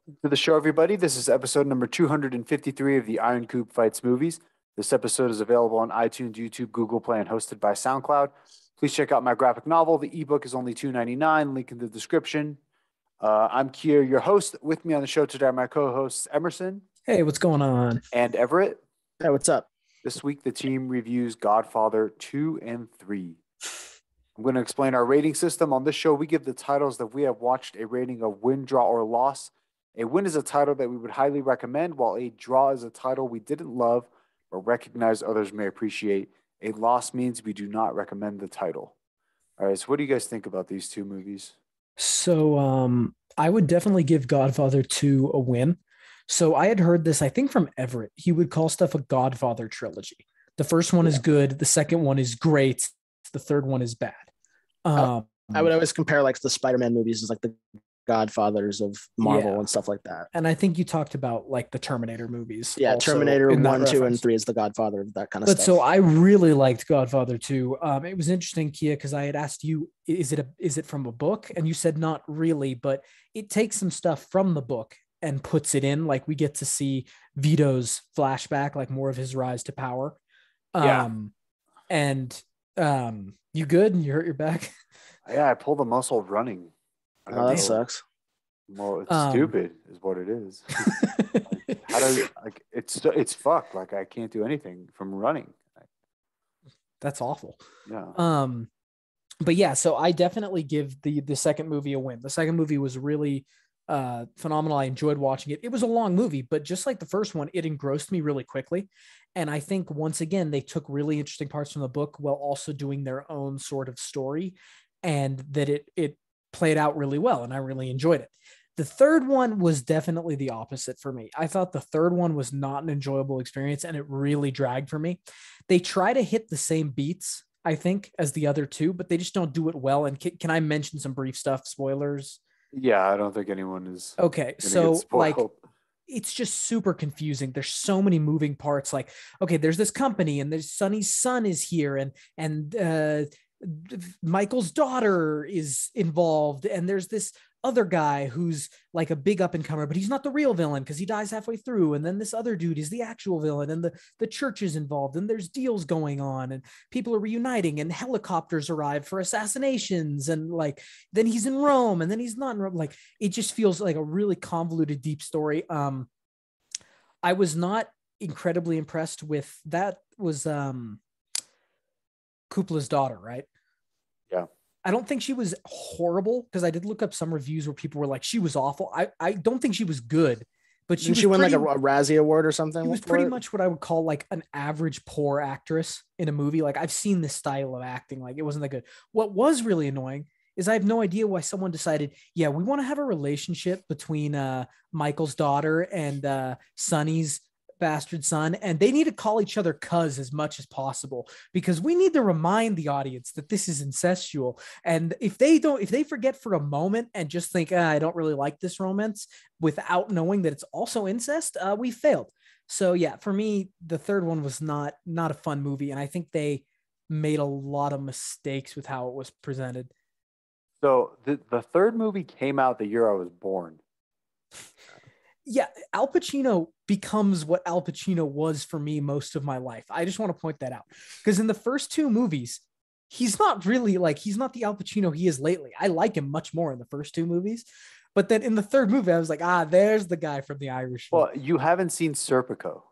To the show, everybody. This is episode number 253 of the Iron Coop Fights movies. This episode is available on iTunes, YouTube, Google Play, and hosted by SoundCloud. Please check out my graphic novel. The ebook is only $2.99. Link in the description. I'm Kier, your host. With me on the show today are my co-hosts Emerson Hey, what's going on? and Everett. Hey, what's up? This week, the team reviews Godfather 2 and 3. I'm going to explain our rating system. On this show, we give the titles that we have watched a rating of win, draw, or loss. A win is a title that we would highly recommend, while a draw is a title we didn't love or recognize others may appreciate. A loss means we do not recommend the title. All right, so what do you guys think about these two movies? So, I would definitely give Godfather 2 a win. So I had heard this, I think from Everett. He would call stuff a Godfather trilogy. The first one is good. The second one is great. The third one is bad. I would always compare like the Spider-Man movies as like the Godfathers of Marvel and stuff like that. And I think you talked about like the Terminator movies. Yeah, also Terminator in that 1, 2, and reference. 3 is the Godfather of that kind of But stuff. so I really liked Godfather 2. It was interesting, Kia, because I had asked you, is it from a book? And you said not really, but it takes some stuff from the book and puts it in. Like we get to see Vito's flashback, like more of his rise to power. Yeah. You good? You hurt your back? Yeah, I pulled a muscle running. I don't Oh, that know. sucks. Well, it's stupid, is what it is. It's fucked. Like I can't do anything from running. That's awful. Yeah. But yeah, so I definitely give the second movie a win. The second movie was really phenomenal. I enjoyed watching it. It was a long movie, but just like the first one, it engrossed me really quickly. And I think once again, they took really interesting parts from the book while also doing their own sort of story, and that it played out really well. And I really enjoyed it. The third one was definitely the opposite for me. I thought the third one was not an enjoyable experience, and it really dragged for me. They try to hit the same beats, I think, as the other two, but they just don't do it well. And can I mention some brief stuff? Spoilers? Yeah, I don't think anyone is Okay. gonna So get spoiled. it's just super confusing. There's so many moving parts. Like, okay, there's this company and there's Sonny's son is here and Michael's daughter is involved. And there's this other guy who's like a big up and comer, but he's not the real villain because he dies halfway through. And then this other dude is the actual villain, and the church is involved, and there's deals going on, and people are reuniting, and helicopters arrive for assassinations. And like, then he's in Rome, and then he's not in Rome. Like, it just feels like a really convoluted, deep story. I was not incredibly impressed with that. Was Kupla's daughter, right? Yeah. I don't think she was horrible, because I did look up some reviews where people were like, she was awful. I don't think she was good, but She won like a Razzie Award or something. She was pretty much what I would call like an average poor actress in a movie. Like, I've seen this style of acting. Like, it wasn't that good. What was really annoying is I have no idea why someone decided, yeah, we want to have a relationship between Michael's daughter and Sonny's bastard son, and they need to call each other cuz as much as possible, because we need to remind the audience that this is incestual. And if they forget for a moment and just think, I don't really like this romance, without knowing that it's also incest, we failed. So yeah, for me, the third one was not a fun movie, and I think they made a lot of mistakes with how it was presented. So the third movie came out the year I was born. Yeah, Al Pacino becomes what Al Pacino was for me most of my life. I just want to point that out, because in the first two movies, he's not really like, he's not the Al Pacino he is lately. I like him much more in the first two movies, but then in the third movie, I was like, there's the guy from The Irishman. Well, you haven't seen Serpico.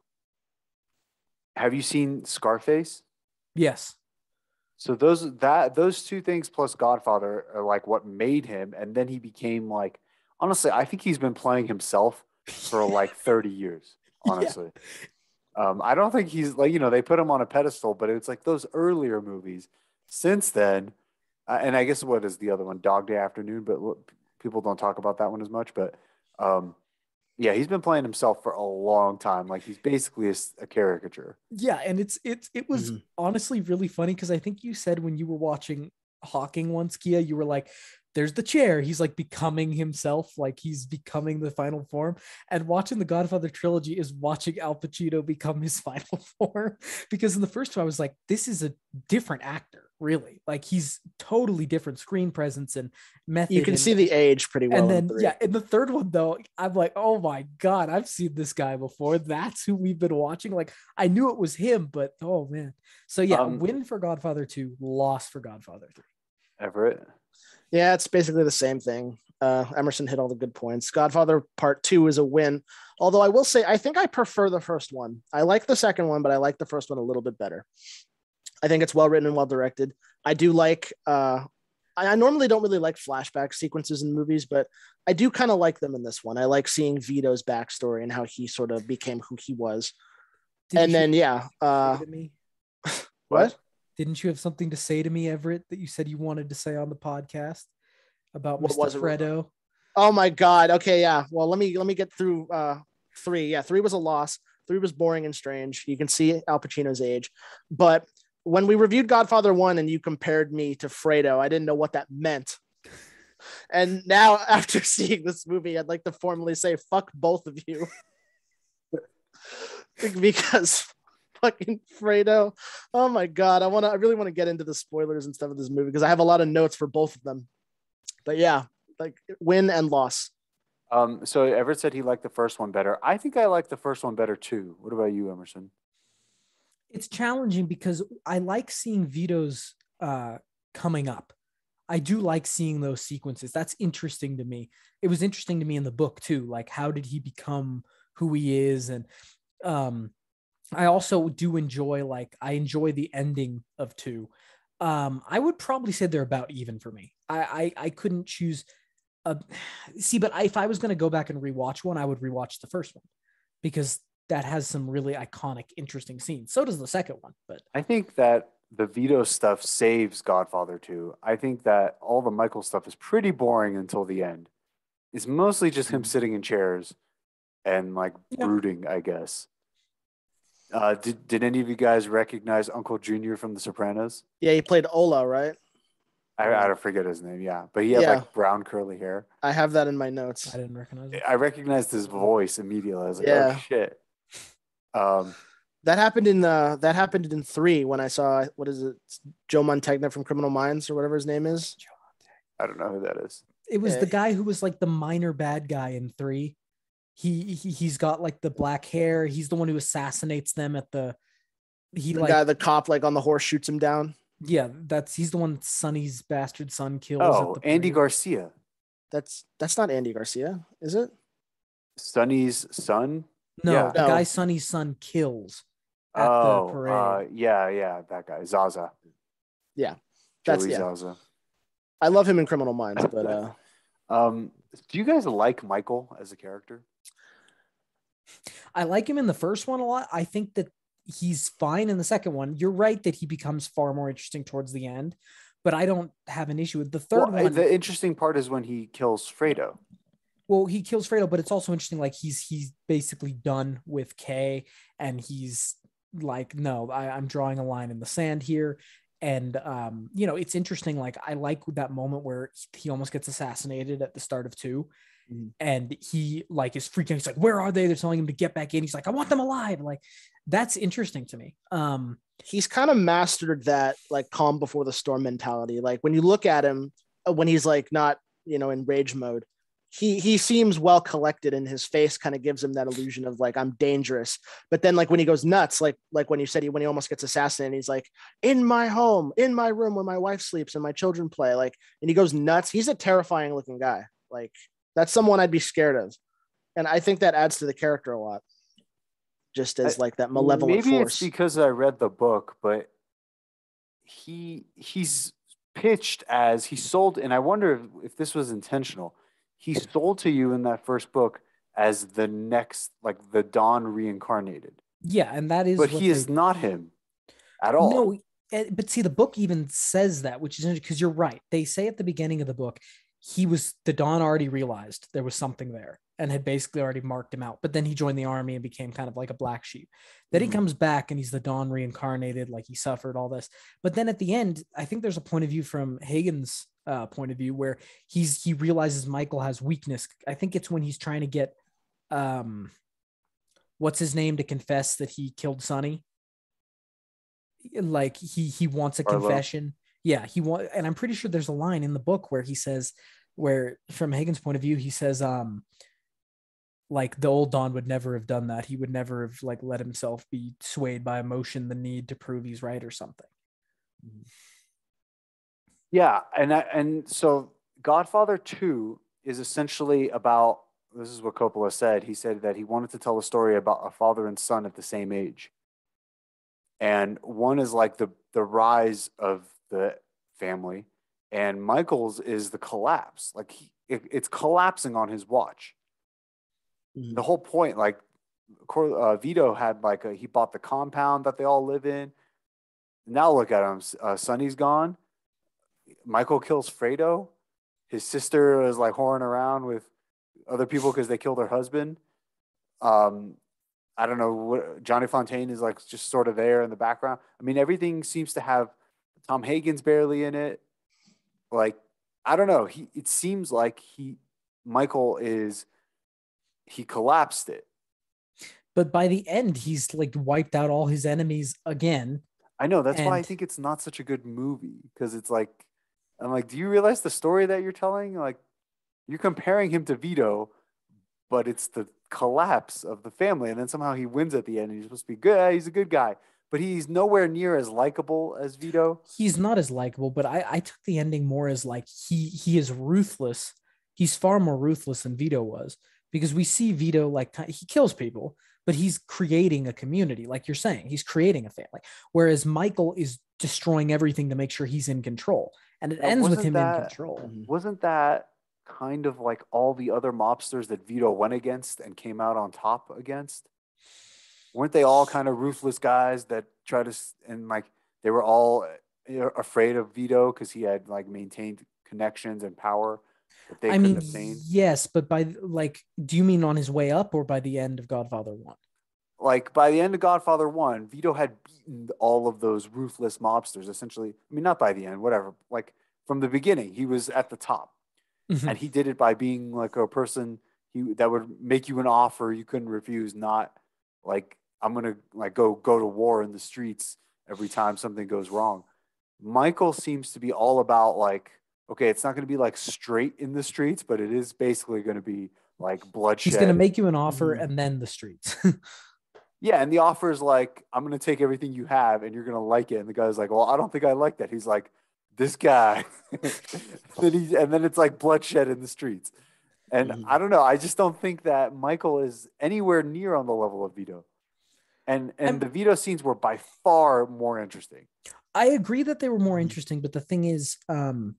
Have you seen Scarface? Yes. So those two things plus Godfather are like what made him, and then he became like, honestly, I think he's been playing himself for like 30 years, honestly. Yeah. I don't think he's like, they put him on a pedestal, but it's like those earlier movies. Since then, and I guess what is the other one? Dog Day Afternoon, but people don't talk about that one as much. But yeah, he's been playing himself for a long time. Like, he's basically a caricature. Yeah, and it was honestly really funny, because I think you said when you were watching Hawking once, Kia, you were like, there's the chair. He's like becoming himself, like he's becoming the final form. And watching the Godfather trilogy is watching Al Pacino become his final form. Because in the first two, I was like, this is a different actor. really. Like he's totally different screen presence and method. You can see the age pretty well. And then in the third one though, I'm like, oh my God, I've seen this guy before. That's who we've been watching. Like I knew it was him, but oh man. So yeah, win for Godfather 2, loss for Godfather 3. Everett. Yeah, it's basically the same thing. Emerson hit all the good points. Godfather Part 2 is a win. Although I will say, I think I prefer the first one. I like the second one, but I like the first one a little bit better. I think it's well written and well directed. I do like, I normally don't really like flashback sequences in movies, but I do kind of like them in this one. I like seeing Vito's backstory and how he sort of became who he was. What? Didn't you have something to say to me, Everett, that you said you wanted to say on the podcast about what Mr. Fredo? Oh my God. Okay. Yeah. Well, let me get through 3. Yeah. 3 was a loss. 3 was boring and strange. You can see Al Pacino's age, but when we reviewed Godfather 1 and you compared me to Fredo, I didn't know what that meant. And now after seeing this movie, I'd like to formally say, fuck both of you. Because fucking Fredo. Oh my God. I really want to get into the spoilers and stuff of this movie because I have a lot of notes for both of them. But yeah, like win and loss. So Everett said he liked the first one better. I think I like the first one better too. What about you, Emerson? It's challenging because I like seeing Vito's coming up. I do like seeing those sequences. That's interesting to me. It was interesting to me in the book too. Like, how did he become who he is? And I also do enjoy, I enjoy the ending of 2. I would probably say they're about even for me. I couldn't choose. But if I was going to go back and rewatch one, I would rewatch the first one because that has some really iconic, interesting scenes. So does the second one. But I think that the Vito stuff saves Godfather 2. I think that all the Michael stuff is pretty boring until the end. It's mostly just him sitting in chairs and brooding, I guess. Did any of you guys recognize Uncle Junior from The Sopranos? Yeah, he played Ola, right? I don't forget his name, yeah. But he had brown curly hair. I have that in my notes. I didn't recognize him. I recognized his voice immediately. I was like, oh shit. That happened in 3 when I saw, what is it, Joe Mantegna from Criminal Minds or whatever his name is. I don't know who that is. It was the guy who was the minor bad guy in 3. He's got the black hair. He's the one who assassinates them at the guy, the cop on the horse shoots him down. Yeah, he's the one Sonny's bastard son kills. Oh, Andy Garcia. That's not Andy Garcia, is it? Sonny's son? No, the guy Sonny's son kills at the parade. Yeah, that guy, Zaza. Yeah, Joey Zaza. I love him in Criminal Minds, but do you guys like Michael as a character? I like him in the first one a lot. I think that he's fine in the second one. You're right that he becomes far more interesting towards the end, but I don't have an issue with the third one. The interesting part is when he kills Fredo. Well, he kills Fredo, but it's also interesting. He's basically done with Kay, and he's no, I'm drawing a line in the sand here. And it's interesting. I like that moment where he almost gets assassinated at the start of 2. And he is freaking. He's like, "Where are they?" They're telling him to get back in. He's like, "I want them alive." That's interesting to me. He's kind of mastered that calm before the storm mentality. When you look at him, when he's not in rage mode, he seems well collected, and his face kind of gives him that illusion of I'm dangerous. But then when he goes nuts, like when you said when he almost gets assassinated, he's in my home, in my room where my wife sleeps and my children play, and he goes nuts. He's a terrifying looking guy. That's someone I'd be scared of. And I think that adds to the character a lot. Just as that malevolent maybe force. It's because I read the book, but he's pitched as he sold, and I wonder if this was intentional. He sold to you in that first book as the next, the Don reincarnated. Yeah, and that is. But he is not him at all. No, but see, the book even says that, which is interesting because you're right. They say at the beginning of the book, the Don already realized there was something there and had basically already marked him out. But then he joined the army and became kind of like a black sheep. Then he comes back and he's the Don reincarnated, he suffered all this. But then at the end, I think there's a point of view from Hagen's point of view where he realizes Michael has weakness. I think it's when he's trying to get what's his name to confess that he killed Sonny. He wants a confession. Yeah, and I'm pretty sure there's a line in the book where he says, where from Hagen's point of view, he says, like the old Don would never have done that. He would never have like let himself be swayed by emotion, the need to prove he's right or something. Yeah, and so Godfather 2 is essentially about, this is what Coppola said. He said that he wanted to tell a story about a father and son at the same age. And one is like the rise of the family, and Michael's is the collapse. Like it's collapsing on his watch. The whole point, like Vito had like he bought the compound that they all live in. Now look at him. Sonny's gone. Michael kills Fredo. His sister is like whoring around with other people because they killed her husband. I don't know what Johnny Fontaine is like, just sort of there in the background. I mean, everything seems to have Tom Hagen's barely in it. Like, I don't know. It seems like Michael he collapsed it. But by the end, he's like wiped out all his enemies again. I know. That's why I think it's not such a good movie, because it's like, I'm like, do you realize the story that you're telling? Like, you're comparing him to Vito, but it's the collapse of the family, and then somehow he wins at the end, and he's supposed to be good. He's a good guy, but he's nowhere near as likable as Vito. He's not as likable, but I took the ending more as like he is ruthless. He's far more ruthless than Vito was, because we see Vito like he kills people, but he's creating a community, like you're saying. He's creating a family, whereas Michael is destroying everything to make sure he's in control, and it ends with him in control. Wasn't that kind of like all the other mobsters that Vito went against and came out on top against? Weren't they all kind of ruthless guys that try to, and like they were all afraid of Vito because he had like maintained connections and power that they couldn't obtain? Yes, but by like, do you mean on his way up or by the end of Godfather 1? Like by the end of Godfather 1, Vito had beaten all of those ruthless mobsters essentially. I mean, not by the end, whatever. Like from the beginning, he was at the top. Mm-hmm. And he did it by being like a person that would make you an offer you couldn't refuse, not like, I'm going to like go to war in the streets every time something goes wrong. Michael seems to be all about like, okay, it's not going to be like straight in the streets, but it is basically going to be like bloodshed. He's going to make you an offer and then the streets. Yeah, and the offer is like, I'm going to take everything you have and you're going to like it. And the guy's like, well, I don't think I like that. He's like, this guy. and then it's like bloodshed in the streets. And I don't know. I just don't think that Michael is anywhere near on the level of Vito. And the Vito scenes were by far more interesting. I agree that they were more interesting, but the thing is, and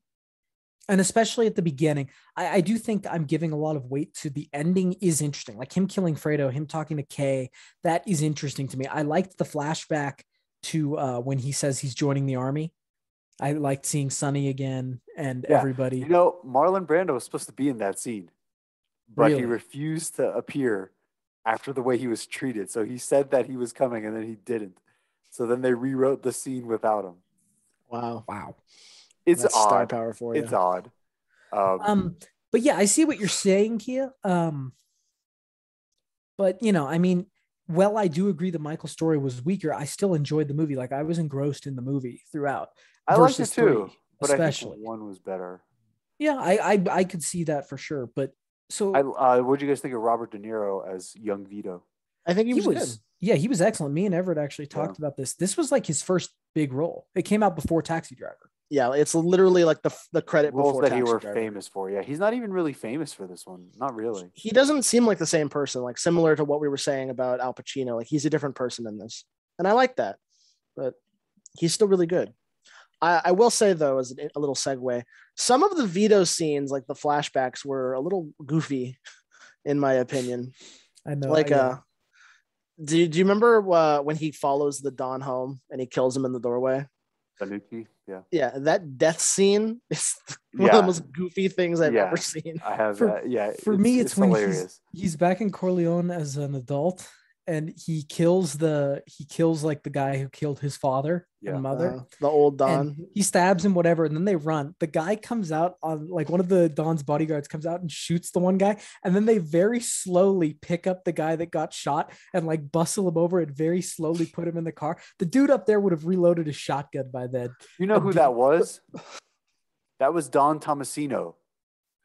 especially at the beginning, I do think I'm giving a lot of weight to the ending is interesting. Like him killing Fredo, him talking to Kay, that is interesting to me. I liked the flashback to when he says he's joining the army. I liked seeing Sonny again and everybody. You know, Marlon Brando was supposed to be in that scene, but he refused to appear after the way he was treated. So he said that he was coming and then he didn't. So then they rewrote the scene without him. Wow. It's That's odd. star power for you. It's odd. But yeah, I see what you're saying, Kia. But you know, I mean, well, I do agree that Michael's story was weaker. I still enjoyed the movie. Like I was engrossed in the movie throughout. I liked it too, but especially. I think one was better. Yeah, I could see that for sure. But so, what did you guys think of Robert De Niro as young Vito? I think he was good. Yeah, he was excellent. Me and Everett actually talked about this. This was like his first big role. It came out before Taxi Driver. Yeah, it's literally like the credit roles before that Taxi he were Driver. famous for. Yeah, he's not even really famous for this one. Not really. He doesn't seem like the same person. Like similar to what we were saying about Al Pacino. Like he's a different person in this, and I like that. But he's still really good. I will say though, as a little segue, some of the Vito scenes, like the flashbacks, were a little goofy, in my opinion. I know. Like, do you remember when he follows the Don home and he kills him in the doorway? Tanuki, yeah. Yeah, that death scene is one of the most goofy things I've ever seen. I have that. Yeah, For me, it's when hilarious. he's back in Corleone as an adult, and he kills like the guy who killed his father and mother. The old Don. And he stabs him, whatever, and then they run. The guy comes out on like one of the Don's bodyguards comes out and shoots the one guy, and then they very slowly pick up the guy that got shot and like bustle him over and very slowly put him in the car. The dude up there would have reloaded his shotgun by then. You know who that was? That was Don Tomasino,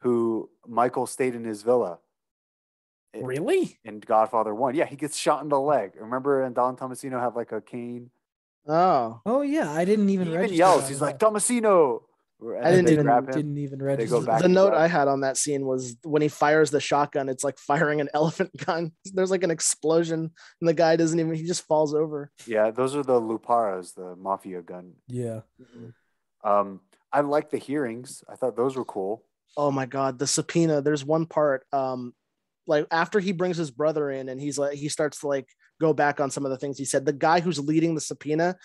who Michael stayed in his villa. Really? In Godfather 1. Yeah, he gets shot in the leg. Remember, and Don Tomasino have like a cane? Oh yeah, I didn't even He register. even yells. He's like, Tomasino! I didn't even register. The note I had on that scene was when he fires the shotgun, it's like firing an elephant gun. There's like an explosion, and the guy he just falls over. Yeah, those are the Luparas, the mafia gun. Yeah. I like the hearings. I thought those were cool. Oh my God, the subpoena. There's one part, like after he brings his brother in and he starts to like go back on some of the things he said. The guy who's leading the subpoena,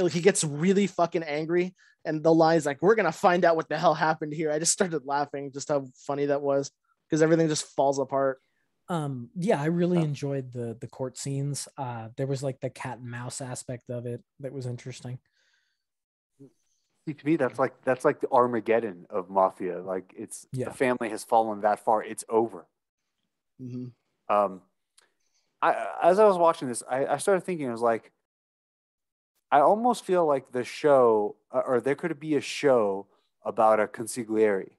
he gets really fucking angry. And the line's like, we're going to find out what the hell happened here. I just started laughing just how funny that was because everything just falls apart. Yeah, I really enjoyed the court scenes. There was like the cat and mouse aspect of it that was interesting. See, to me, that's like the Armageddon of mafia. Like the family has fallen that far. It's over. Mm-hmm. As I was watching this, I started thinking, I was like, I almost feel like the show, or there could be a show about a consigliere,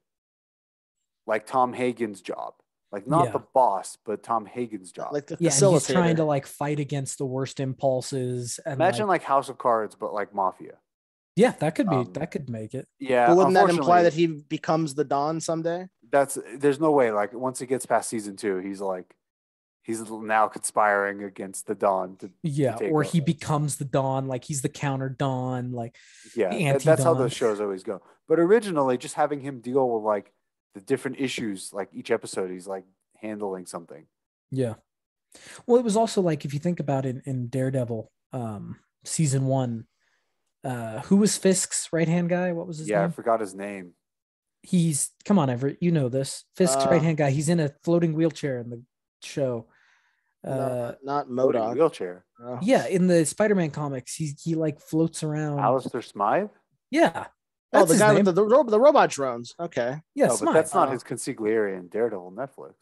like Tom Hagen's job, like not the boss, but Tom Hagen's job. Like the and he's trying to like fight against the worst impulses. And imagine like House of Cards, but like mafia. Yeah, that could be. That could make it. Yeah, but wouldn't that imply that he becomes the Don someday? There's no way. Like once it gets past season 2, he's now conspiring against the Don. Or he becomes the Don. Like he's the counter Don. Like that's how those shows always go. But originally, just having him deal with like the different issues, like each episode, he's like handling something. Yeah. Well, it was also like if you think about it in Daredevil, season 1. Who was Fisk's right-hand guy? What was his name? Yeah, I forgot his name. Come on, Everett, you know this. Fisk's right-hand guy. He's in a floating wheelchair in the show. Not MODOK. Wheelchair. Yeah, in the Spider-Man comics, he like floats around. Alistair Smythe? Yeah. That's the guy with the robot drones. Okay. Yeah, no, Smythe. But that's not his consigliere in Daredevil Netflix.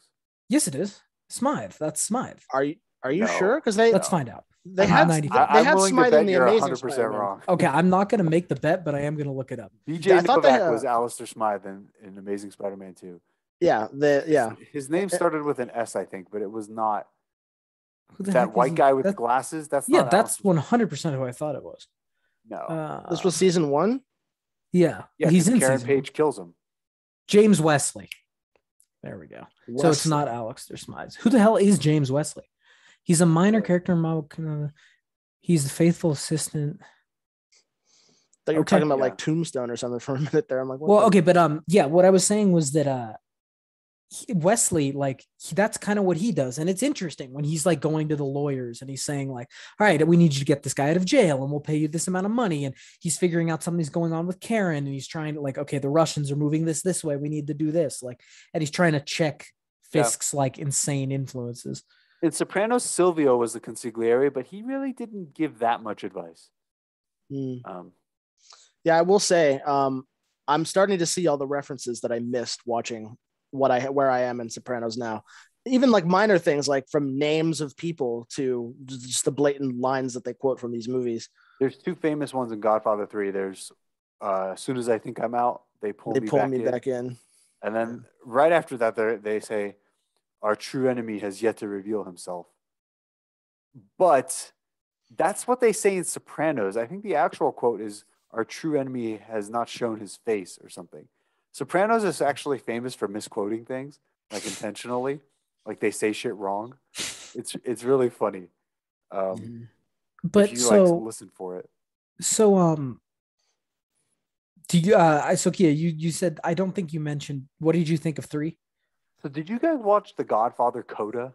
Yes, it is. Smythe. That's Smythe. Are you sure? Because let's find out. They had Smythe in the Amazing 100% Spider-Man. wrong. Okay, I'm not going to make the bet, but I am going to look it up. BJ Novak was Alistair Smythe in Amazing Spider-Man 2. Yeah, His name started with an S, I think, but it was not. That white guy with the glasses? That's not that's 100% who I thought it was. No. This was season 1? Yeah, he's in Karen Page kills him. James Wesley. There we go. So it's not Alistair Smythe. Who the hell is James Wesley? He's a minor character in Marvel. He's the faithful assistant. Thought you were talking about like Tombstone or something for a minute there. I'm like, but what I was saying was that Wesley, like that's kind of what he does, and it's interesting when he's like going to the lawyers and he's saying like, all right, we need you to get this guy out of jail and we'll pay you this amount of money, and he's figuring out something's going on with Karen, and he's trying to like, okay, the Russians are moving this way, we need to do this, like, and he's trying to check Fisk's like insane influences. In Sopranos, Silvio was the consigliere, but he really didn't give that much advice. Yeah, I will say, I'm starting to see all the references that I missed watching where I am in Sopranos now. Even like minor things, like from names of people to just the blatant lines that they quote from these movies. There's 2 famous ones in Godfather 3. There's as soon as I think I'm out, they pull me back in. And then right after that, they say, our true enemy has yet to reveal himself. But that's what they say in Sopranos. I think the actual quote is, our true enemy has not shown his face or something. Sopranos is actually famous for misquoting things, like intentionally. Like they say shit wrong. It's really funny. But if you listen for it. So do you Kia, you said, I don't think you mentioned, what did you think of 3? So did you guys watch The Godfather Coda?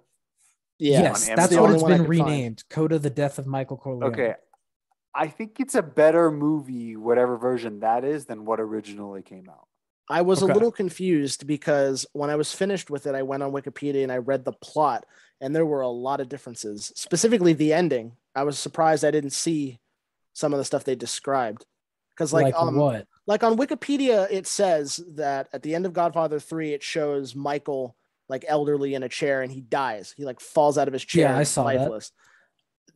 Yeah. Yes, that's what it's been renamed. Coda, The Death of Michael Corleone. Okay. I think it's a better movie, whatever version that is, than what originally came out. I was a Okay. little confused because when I was finished with it, I went on Wikipedia and I read the plot, and there were a lot of differences. Specifically, the ending. I was surprised I didn't see some of the stuff they described. Because Like what? like on Wikipedia, it says that at the end of Godfather 3, it shows Michael like elderly in a chair and he dies. He like falls out of his chair Yeah, I and he's saw that. lifeless.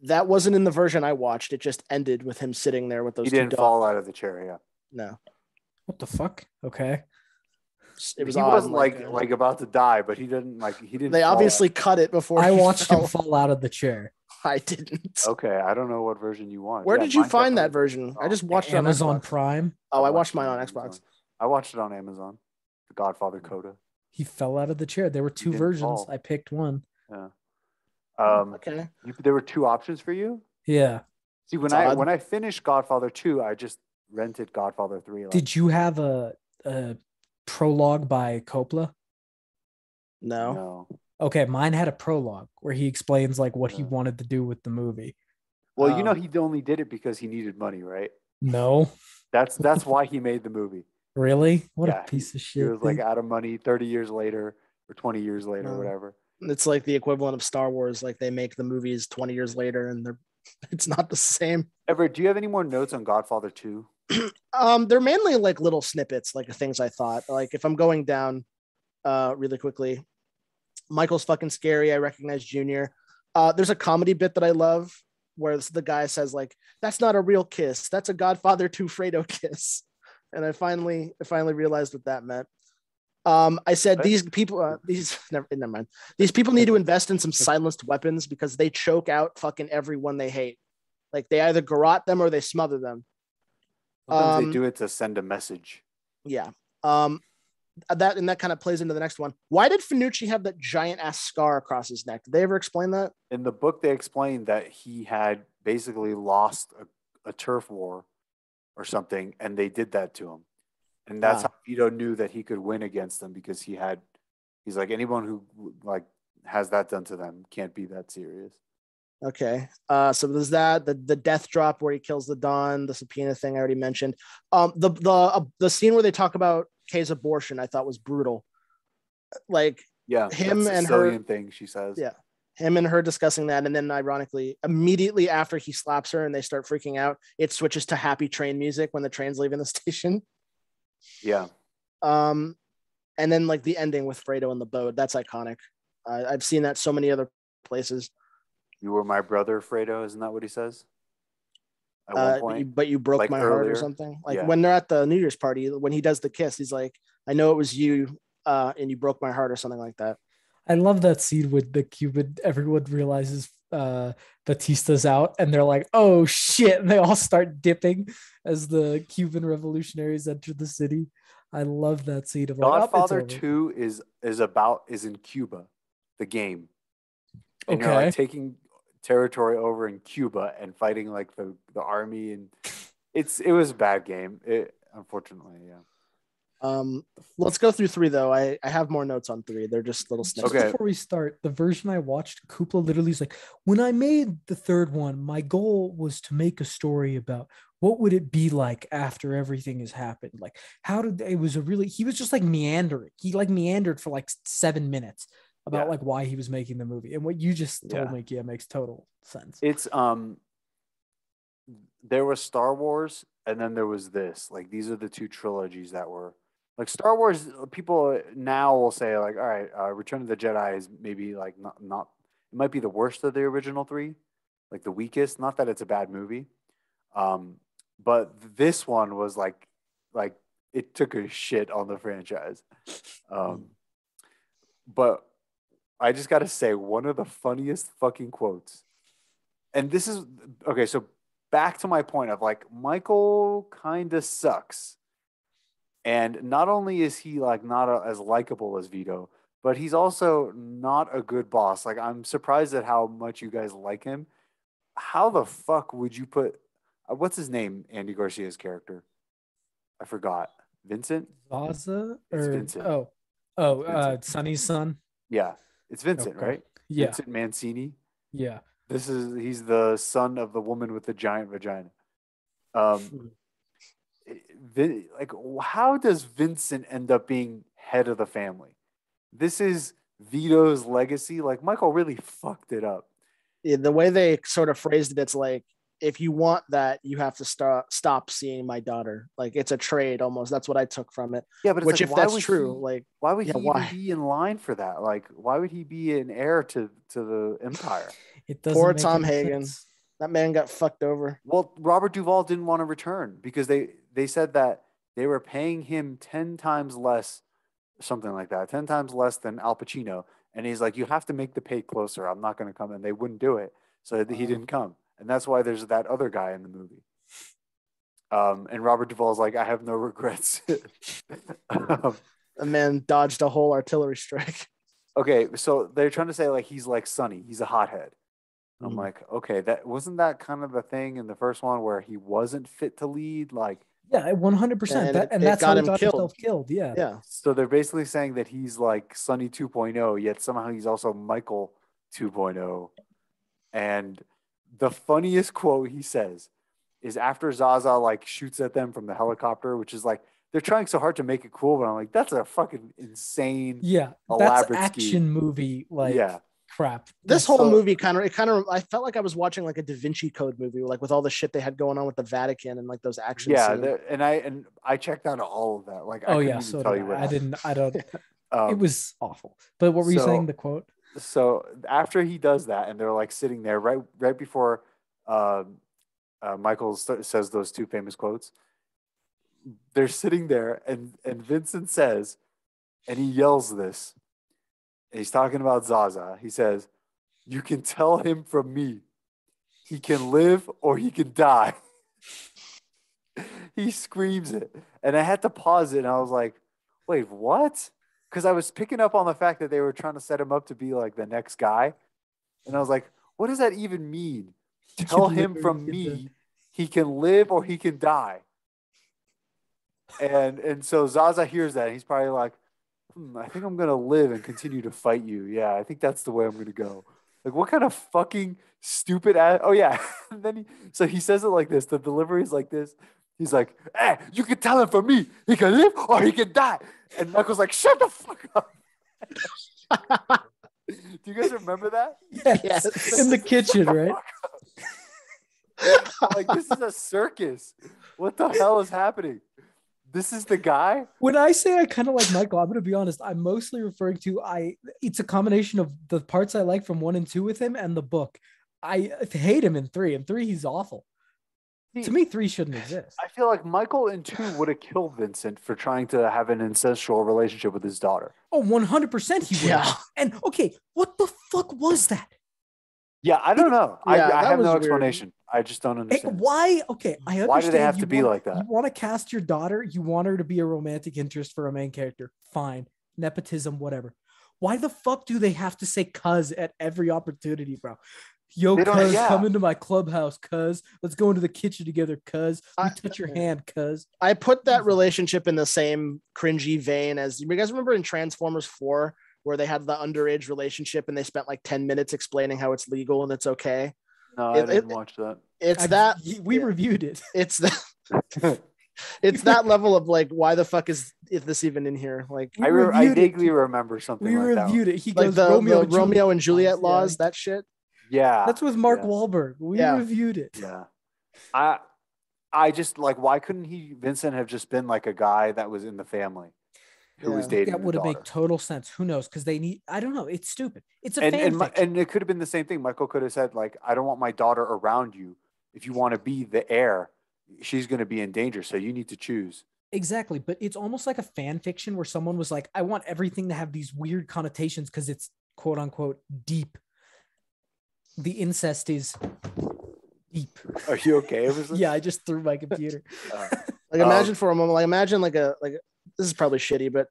That wasn't in the version I watched. It just ended with him sitting there with He those two didn't dogs. fall out of the chair. Yeah. No, What the fuck? Okay. it was He odd. wasn't like about to die, but he didn't They fall obviously out. cut it before I he watched him fell. fall out of the chair. I didn't. Okay, I don't know what version you want. Where Yeah, did you mine find that definitely version? I fell. just watched it on Amazon Xbox. Prime. Oh, I watched it mine on Amazon. Xbox. I watched it on Amazon. The Godfather Coda. He fell out of the chair. There were two didn't versions. fall. I picked one. Yeah. Okay. There were two options for you. Yeah. See, It's odd. when I finished Godfather 2, I just rented Godfather 3. Like, Did you have a prologue by Coppola? No. no. Okay, mine had a prologue where he explains like what he Yeah. wanted to do with the movie. Well, you know, he only did it because he needed money, right? No, That's why he made the movie. really? What Yeah, a piece of He shit. was like dude. out of money 30 years later or 20 years later, or No. whatever. It's like the equivalent of Star Wars. Like they make the movies 20 years later and it's not the same. Everett, do you have any more notes on Godfather 2? They're mainly like little snippets, like things I thought. Like if I'm going down really quickly, Michael's fucking scary. I recognize Junior. There's a comedy bit that I love where the guy says like, "That's not a real kiss. That's a Godfather 2 Fredo kiss." And I finally realized what that meant. I said these people, never mind. These people need to invest in some silenced weapons because they choke out fucking everyone they hate. Like they either garrote them or they smother them. Sometimes they do it to send a message. Yeah. That kind of plays into the next one. Why did Finucci have that giant ass scar across his neck? Did they ever explain that? In the book, they explained that he had basically lost a turf war or something, and they did that to him. And that's how Vito knew that he could win against them because he's like, anyone who like has that done to them can't be that serious. Okay. So there's that, the death drop where he kills the Don, the subpoena thing I already mentioned. The scene where they talk about Kay's abortion, I thought was brutal. Like Yeah, him that and Sicilian her thing she says. Yeah. Him and her discussing that, and then ironically, immediately after he slaps her and they start freaking out, it switches to happy train music when the train's leaving the station. Yeah. And then like the ending with Fredo and the boat, that's iconic. I've seen that so many other places. You were my brother, Fredo. Isn't that what he says? At one point, but you broke like my heart or earlier? something. Like Yeah. when they're at the New Year's party, when he does the kiss, he's like, "I know it was you, and you broke my heart," or something like that. I love that scene with the Cuban. Everyone realizes Batista's out, and they're like, "Oh shit!" And they all start dipping as the Cuban revolutionaries enter the city. I love that scene of like, Godfather oh, it's over. 2 is in Cuba, the game. And you're Okay. like taking territory over in Cuba and fighting like the army, and it was a bad game. Unfortunately, yeah. Let's go through 3 though. I have more notes on 3. They're just little snippets. Just before we start, the version I watched, Kupla literally is like, when I made the third one, my goal was to make a story about what would it be like after everything has happened. Like, he was just like meandering. He like meandered for like 7 minutes about like why he was making the movie. And what you just told me, makes total sense. It's there was Star Wars and then there was this. Like these are the two trilogies that were like Star Wars. People now will say like, all right, Return of the Jedi is maybe like not it might be the worst of the original 3, like the weakest. Not that it's a bad movie, but this one was like it took a shit on the franchise. But I just got to say, one of the funniest fucking quotes, and this is okay. So back to my point of like Michael kind of sucks, and not only is he like not as likable as Vito, but he's also not a good boss. Like I'm surprised at how much you guys like him. How the fuck would you put? What's his name? Andy Garcia's character. I forgot. Vincent. Zaza It's or Vincent. Vincent. Sonny's son. Yeah, it's Vincent, Okay. right? Yeah. Vincent Mancini. Yeah. He's the son of the woman with the giant vagina. like, how does Vincent end up being head of the family? This is Vito's legacy. Like, Michael really fucked it up. Yeah, the way they sort of phrased it, it's like, if you want that, you have to stop seeing my daughter. Like, it's a trade almost. That's what I took from it. Yeah, but it's Which, like, if that's true, like, why would yeah, he why? even be in line for that? Like, why would he be an heir to the empire? It doesn't Poor make Tom any Hagen. sense. That man got fucked over. Well, Robert Duvall didn't want to return because they said that they were paying him 10 times less, something like that, 10 times less than Al Pacino. And he's like, you have to make the pay closer. I'm not going to come. And they wouldn't do it. So he didn't come. And that's why there's that other guy in the movie. And Robert Duvall's like, I have no regrets. A man dodged a whole artillery strike. Okay, so they're trying to say like he's like Sonny. He's a hothead. I'm like, okay, that wasn't that kind of the thing in the first one where he wasn't fit to lead? Like, Yeah, 100%. And That's got how he him got killed. himself killed. Yeah. Yeah. so they're basically saying that he's like Sonny 2.0, yet somehow he's also Michael 2.0. And the funniest quote he says is after Zaza like shoots at them from the helicopter, which is like they're trying so hard to make it cool, but I'm like, that's a fucking insane, Yeah. That's elaborate action scheme. movie. Like, Yeah. crap. This whole so- movie I felt like I was watching like a Da Vinci Code movie, like with all the shit they had going on with the Vatican and like those action scenes. and I checked out all of that. Like, I Oh couldn't yeah, even so tell did you what I happened. didn't. I don't. Um, It was awful. But what were you saying? The quote? So after he does that, and they're like sitting there right before Michael says those two famous quotes, they're sitting there, and Vincent says, and he yells this. And he's talking about Zaza. He says, "You can tell him from me. He can live or he can die." He screams it, and I had to pause it, and I was like, "Wait, what?" Because I was picking up on the fact that they were trying to set him up to be like the next guy, and I was like, "What does that even mean? Tell him from me, he can live or he can die." And so Zaza hears that, and he's probably like, I think I'm gonna live and continue to fight you. Yeah, I think that's the way I'm gonna go. Like, what kind of fucking stupid ass? Oh yeah. And then he says it like this. The delivery is like this. He's like, "Hey, you can tell him from me, he can live or he can die." And Michael's like, "Shut the fuck up." Do you guys remember that? Yes. In the kitchen, right? Like, this is a circus. What the hell is happening? This is the guy? When I say I kind of like Michael, I'm going to be honest. I'm mostly referring to it's a combination of the parts I like from 1 and 2 with him and the book. I hate him in 3. In 3, he's awful. To me, 3 shouldn't exist. I feel like Michael in 2 would have killed Vincent for trying to have an incestual relationship with his daughter. Oh, 100% he would. Yeah. And okay, what the fuck was that? Yeah, I don't know. Yeah, I that have was no weird. explanation. I just don't understand. Why? Okay, I understand. Why do they have to be like that? You want to cast your daughter, you want her to be a romantic interest for a main character. Fine. Nepotism, whatever. Why the fuck do they have to say cuz at every opportunity, bro? Yo, cuz, come into my clubhouse, cuz. Let's go into the kitchen together, cuz. Touch your hand, cuz. I put that relationship in the same cringy vein as you guys remember in Transformers 4, where they had the underage relationship and they spent like 10 minutes explaining how it's legal and it's okay. No, I didn't watch that. We reviewed it. It's that it's that level of like, why the fuck is this even in here? Like, I vaguely remember something we like that. reviewed it. He like goes the Romeo and Juliet laws, that shit. Yeah. That's with Mark Wahlberg. We reviewed it. Yeah. I just like, why couldn't Vincent have just been like a guy that was in the family who was dating that would have made made total sense. Who knows? Because they need, I don't know. It's stupid. It's a fan fiction. And it could have been the same thing. Michael could have said, like, I don't want my daughter around you. If you want to be the heir, she's going to be in danger. So you need to choose. Exactly. But it's almost like a fan fiction where someone was like, I want everything to have these weird connotations because it's quote unquote deep. The incest is deep. Are you okay? Yeah, I just threw my computer. Like, imagine for a moment, like, imagine like this is probably shitty, but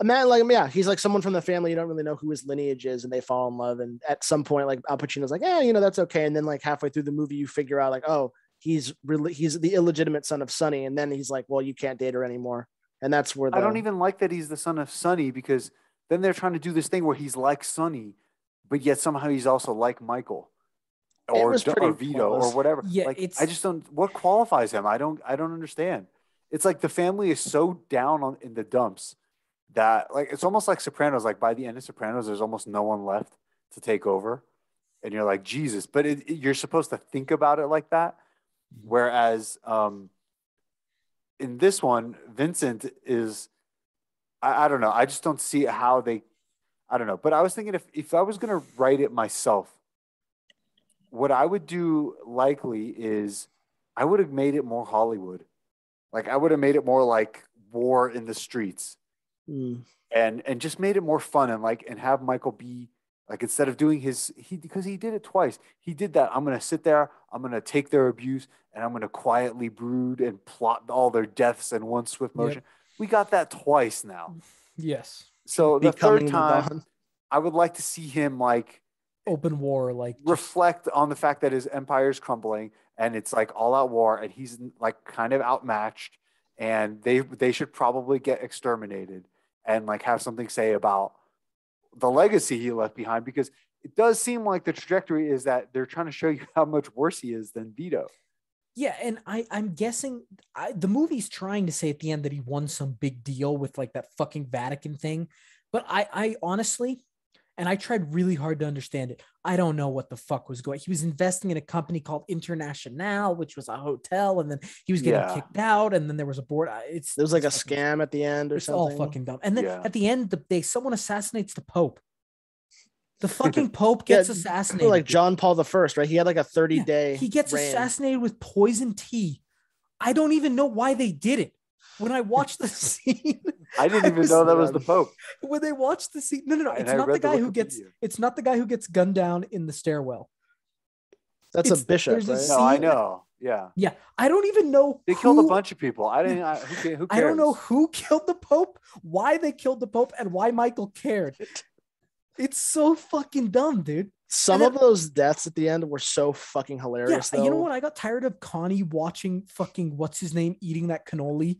imagine he's like someone from the family you don't really know who his lineage is, and they fall in love, and at some point, like Al Pacino's like, that's okay, and then like halfway through the movie, you figure out like, oh, he's the illegitimate son of Sonny, and then he's like, well, you can't date her anymore, and that's where I don't even like that he's the son of Sonny, because then they're trying to do this thing where he's like Sonny, but yet somehow he's also like Michael. Or Vito or whatever. Yeah, like, I just don't. What qualifies him? I don't understand. it's like the family is so down in the dumps that like it's almost like Sopranos. Like by the end of Sopranos, there's almost no one left to take over, and you're like Jesus. But you're supposed to think about it like that. Whereas in this one, Vincent is I don't know. I just don't see how they. I don't know. But I was thinking if I was gonna write it myself, what I would do likely is I would have made it more Hollywood. Like I would have made it more like war in the streets. And just made it more fun and have Michael be like instead of doing because he did it twice. He did that. I'm gonna sit there, I'm gonna take their abuse, and I'm gonna quietly brood and plot all their deaths in one swift motion. Yep. We got that twice now. Yes. So the third time, I would like to see him like open war, like reflect on the fact that his empire is crumbling and it's like all out war, and he's like kind of outmatched, and they should probably get exterminated. And like have something to say about the legacy he left behind, because it does seem like the trajectory is that they're trying to show you how much worse he is than Vito. Yeah, and I'm guessing the movie's trying to say at the end that he won some big deal with like that fucking Vatican thing, but I honestly, and I tried really hard to understand it, I don't know what the fuck was going. He was investing in a company called International, which was a hotel, and then he was getting kicked out, and then there was a board. There was like a scam at the end or something. It's all fucking dumb. And then at the end, someone assassinates the Pope. The fucking Pope gets assassinated. Like John Paul I, right? He had like a 30-day. He gets assassinated with poison tea. I don't even know why they did it. When I watched the scene, I didn't even know that was the Pope. When they watched the scene, no, it's not the guy who gets. It's not the guy who gets gunned down in the stairwell. That's a bishop, right? No, I know. Yeah. Yeah. I don't even know. They killed a bunch of people. I didn't. Who cares? I don't know who killed the Pope, why they killed the Pope, and why Michael cared. It's so fucking dumb, dude. Some of those deaths at the end were so fucking hilarious. Yeah, you know what? I got tired of Connie watching fucking what's his name eating that cannoli.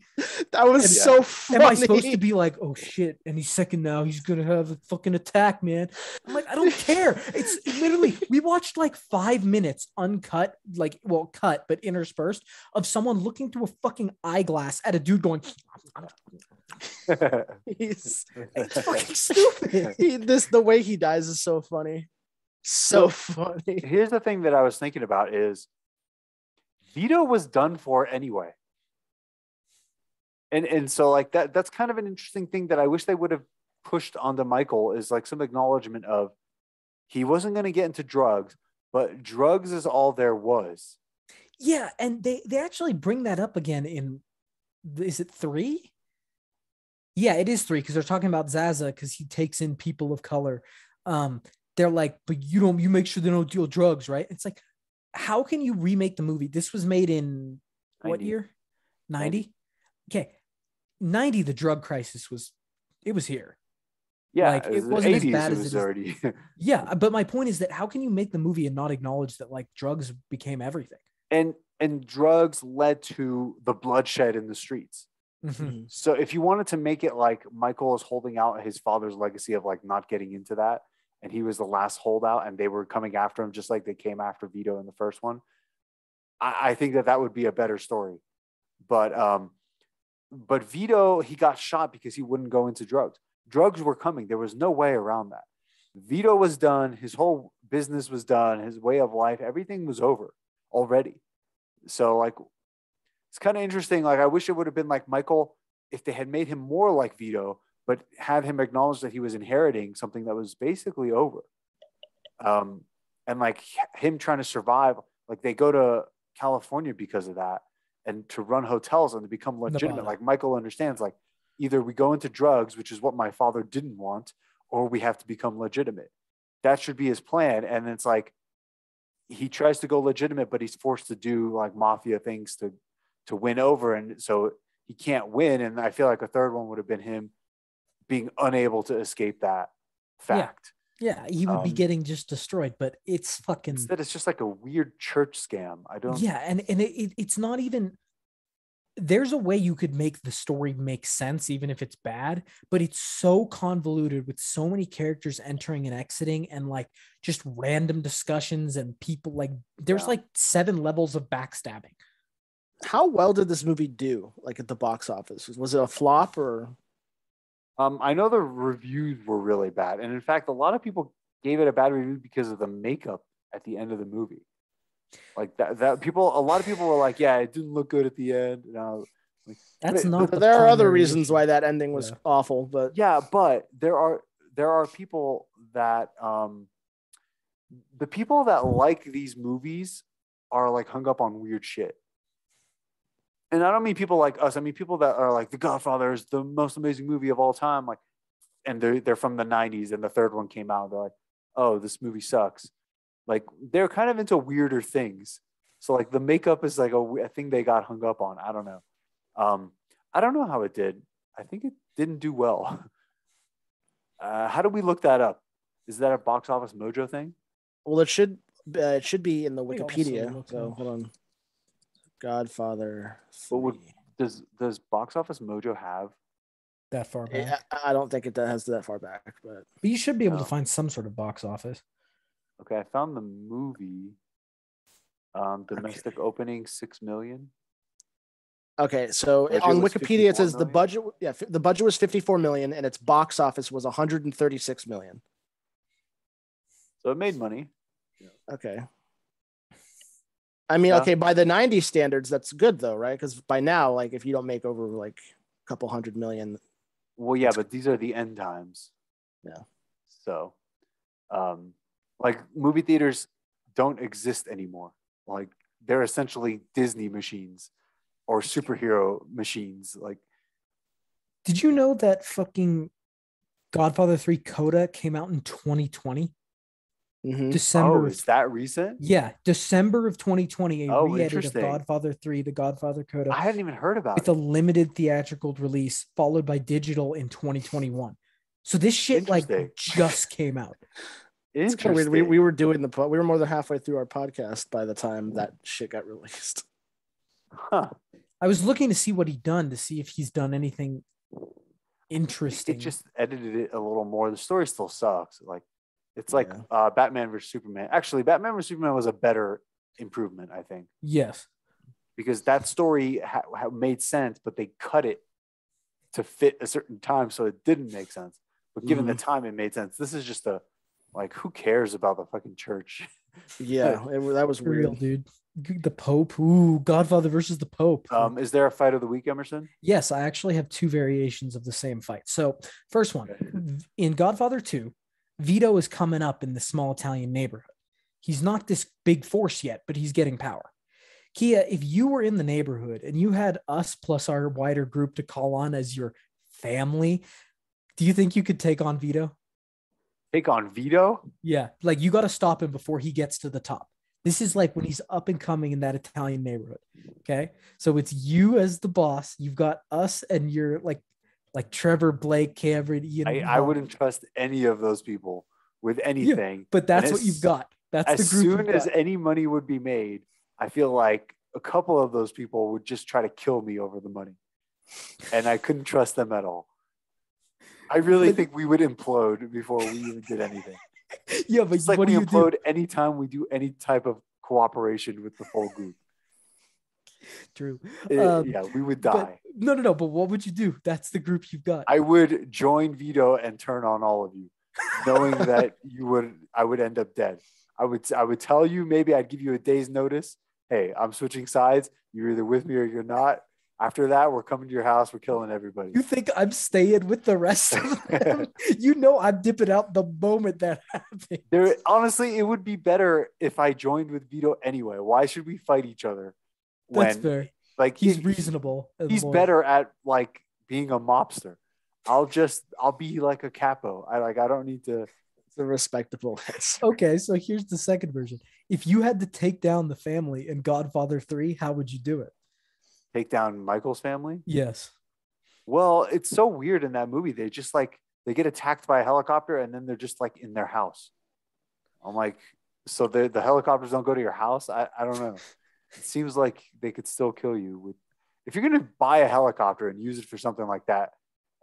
That was so funny. Am I supposed to be like, oh shit, and he's second now, he's gonna have a fucking attack, man? I'm like, I don't care. It's literally, we watched like 5 minutes uncut, cut but interspersed, of someone looking through a fucking eyeglass at a dude going. It's fucking stupid. The way he dies is so funny. So funny. Here's the thing that I was thinking about is Vito was done for anyway. And so like that's kind of an interesting thing that I wish they would have pushed onto Michael, is like some acknowledgement of he wasn't going to get into drugs, but drugs is all there was. Yeah, and they actually bring that up again in, is it 3? Yeah, it is 3, because they're talking about Zaza because he takes in people of color. They're like, but you make sure they don't deal drugs, right? It's like, how can you remake the movie? This was made in 90. What year? 90? Okay. 90, the drug crisis was here. Yeah, like it wasn't 80s, as bad it as was it is. already. Yeah, but my point is that how can you make the movie and not acknowledge that like drugs became everything? And drugs led to the bloodshed in the streets. Mm-hmm. So if you wanted to make it like Michael is holding out his father's legacy of like not getting into that, and he was the last holdout, and they were coming after him just like they came after Vito in the first one, I think that would be a better story. But Vito, he got shot because he wouldn't go into drugs. Drugs were coming. There was no way around that. Vito was done. His whole business was done. His way of life, everything was over already. So like, it's kind of interesting. Like, I wish it would have been like Michael, if they had made him more like Vito, but had him acknowledge that he was inheriting something that was basically over. And like him trying to survive, like they go to California because of that, and to run hotels and to become legitimate. Nevada. Like Michael understands, like either we go into drugs, which is what my father didn't want, or we have to become legitimate. That should be his plan. And it's like, he tries to go legitimate, but he's forced to do like mafia things to win over. And so he can't win. And I feel like a third one would have been him being unable to escape that fact. Yeah, he would be getting just destroyed, but it's fucking... Instead, it's just like a weird church scam. I don't... Yeah, and it's not even... There's a way you could make the story make sense, even if it's bad, but it's so convoluted with so many characters entering and exiting and like just random discussions and people like... There's like 7 levels of backstabbing. How well did this movie do, like at the box office? Was it a flop or? I know the reviews were really bad, and in fact, a lot of people gave it a bad review because of the makeup at the end of the movie. Like a lot of people were like, "Yeah, it didn't look good at the end." And I was like, That's not the There are other primary reasons issue. why that ending was awful, but yeah, but there are people that the people that like these movies are like hung up on weird shit. And I don't mean people like us. I mean people that are like The Godfather is the most amazing movie of all time. Like, and they're from the '90s, and the third one came out. They're like, oh, this movie sucks. Like they're kind of into weirder things. So like the makeup is like a thing they got hung up on. I don't know. I don't know how it did. I think it didn't do well. How do we look that up? Is that a Box Office Mojo thing? well, it should be in the me also Wikipedia. look So up. hold on. Godfather But 3. does Box Office Mojo have? That far back. I don't think it has that far back, but But you should be able to Oh. find some sort of box office. Okay, I found the movie. Domestic opening 6 million. okay. So Budget on was Wikipedia it 54 says the million? budget. Yeah, the budget was 54 million, and its box office was 136 million. So it made money. Okay. I mean, Yeah. okay, by the '90s standards, that's good though, right? Because by now, like, if you don't make over like a couple hundred million, Well, yeah, but these are the end times. Yeah. So, like movie theaters don't exist anymore. Like they're essentially Disney machines or superhero machines. Like, Did you know that fucking Godfather 3 Coda came out in 2020? Mhm. December. is that recent? Yeah, December of 2020, a Oh, re-edit of interesting. Godfather 3, The Godfather Coda, I hadn't even heard about with it. a limited theatrical release, followed by digital in 2021. So this shit like Interesting. just came out. It's kind of weird. Interesting. We were doing we were more than halfway through our podcast by the time that shit got released. Huh. I was looking to see what he'd done, to see if he's done anything interesting. It just edited it a little more. The story still sucks. Like it's like Yeah. Batman versus Superman. Actually, Batman versus Superman was a better improvement, I think, Yes. because that story made sense, but they cut it to fit a certain time, so it didn't make sense. But given the time, it made sense. This is just like, who cares about the fucking church? Yeah, that was For real, weird. dude. The Pope. Ooh, Godfather versus the Pope. Is there a fight of the week, Emerson? Yes, I actually have two variations of the same fight. So, first one, in Godfather 2, Vito is coming up in the small Italian neighborhood. He's not this big force yet, but he's getting power. Kia, if you were in the neighborhood and you had us plus our wider group to call on as your family, do you think you could take on Vito? Take on Vito? Yeah, like you got to stop him before he gets to the top. This is like when he's up and coming in that Italian neighborhood. Okay. So it's you as the boss. You've got us and you're like Trevor, Blake, Cameron, Ian. I wouldn't trust any of those people with anything. Yeah, but that's what you've got. That's as the group. Soon as any money would be made, I feel like a couple of those people would just try to kill me over the money. And I couldn't trust them at all. I really think we would implode before we even did anything. Yeah, but it's like what we do you implode do? anytime we do any type of cooperation with the full group. True. Yeah, we would die. No. But what would you do? That's the group you've got. I would join Vito and turn on all of you, knowing that I would end up dead. I would tell you, maybe I'd give you a day's notice. Hey, I'm switching sides. You're either with me or you're not. After that, we're coming to your house. We're killing everybody. You think I'm staying with the rest of them? You know I'm dipping out the moment that happens. Honestly, it would be better if I joined with Vito anyway. Why should we fight each other? That's fair. Like he's reasonable. He's better at like being a mobster. I'll be like a capo. I don't need to. It's a respectable answer. Okay, so here's the second version. If you had to take down the family in Godfather 3, how would you do it? Take down Michael's family? Yes. Well, it's so weird in that movie. They just they get attacked by a helicopter and then they're just like in their house. I'm like, so the helicopters don't go to your house? I don't know. It seems like they could still kill you. If you're going to buy a helicopter and use it for something like that,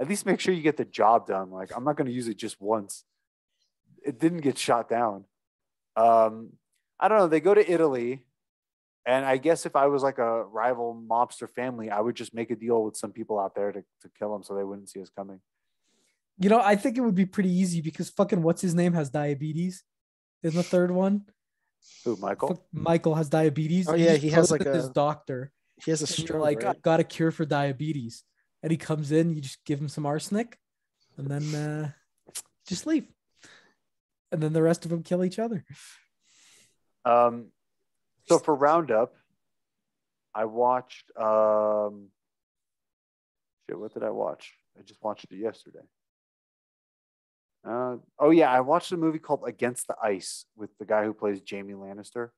at least make sure you get the job done. Like, I'm not going to use it just once. It didn't get shot down. I don't know. They go to Italy And I guess if I was like a rival mobster family, I would just make a deal with some people out there to kill them so they wouldn't see us coming. You know, I think it would be pretty easy because fucking what's his name has diabetes. In the third one, Who, Michael? Michael has diabetes. Oh You yeah, just he go has to like his doctor, he has a and you're stroke, like, right? I've got a cure for diabetes, and he comes in. You just give him some arsenic, and then just leave, and then the rest of them kill each other. So for Roundup, I watched what did I watch? I just watched it yesterday. Oh yeah, I watched a movie called Against the Ice with the guy who plays Jamie Lannister.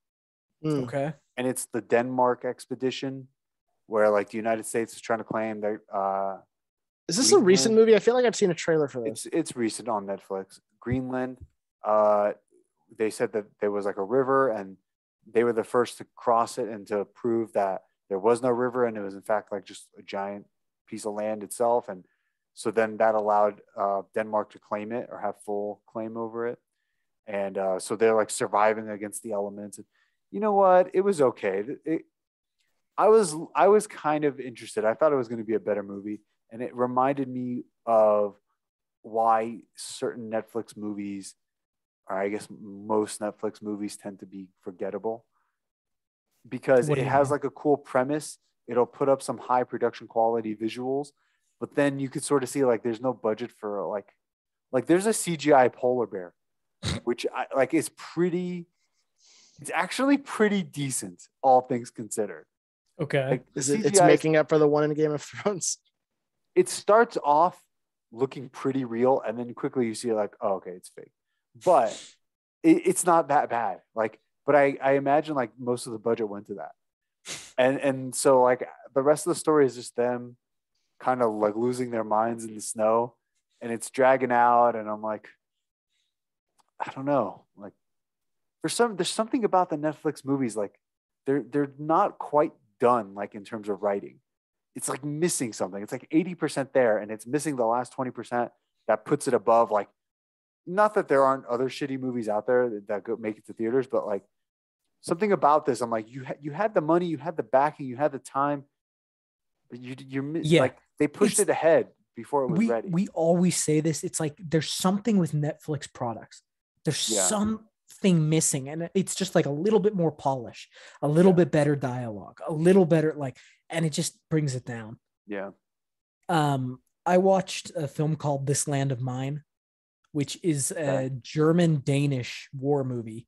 Okay. And it's the Denmark expedition where like the United States is trying to claim that Is this a recent movie? I feel like I've seen a trailer for this. It's recent on Netflix. Greenland. They said that there was like a river and they were the first to cross it and to prove that there was no river and it was in fact like just a giant piece of land itself. And so then that allowed Denmark to claim it or have full claim over it. And so they're like surviving against the elements. And you know what? It was okay. I was kind of interested. I thought it was going to be a better movie. And it reminded me of why certain Netflix movies, or I guess most Netflix movies, tend to be forgettable. Because it has like a cool premise. It'll put up some high production quality visuals, but then you could sort of see like there's no budget for like there's a CGI polar bear, which is pretty. It's actually pretty decent, all things considered. Okay. Like it's making up for the one in Game of Thrones. It starts off looking pretty real, and then quickly you see like, oh, okay, it's fake. But it's not that bad. Like, but I imagine like most of the budget went to that. And so like the rest of the story is just them kind of like losing their minds in the snow, and it's dragging out, and I'm like, I don't know. Like there's something about the Netflix movies, like they're not quite done, like in terms of writing. It's like missing something. It's like 80% there, and it's missing the last 20% that puts it above. Like, not that there aren't other shitty movies out there that go make it to theaters, but like something about this, I'm like, you had the money, you had the backing, you had the time, but like they pushed it ahead before it was ready. We always say this. It's like there's something with Netflix products. There's something missing, and it's just like a little bit more polish, a little bit better dialogue, a little better and it just brings it down. Yeah. I watched a film called This Land of Mine, which is a German-Danish war movie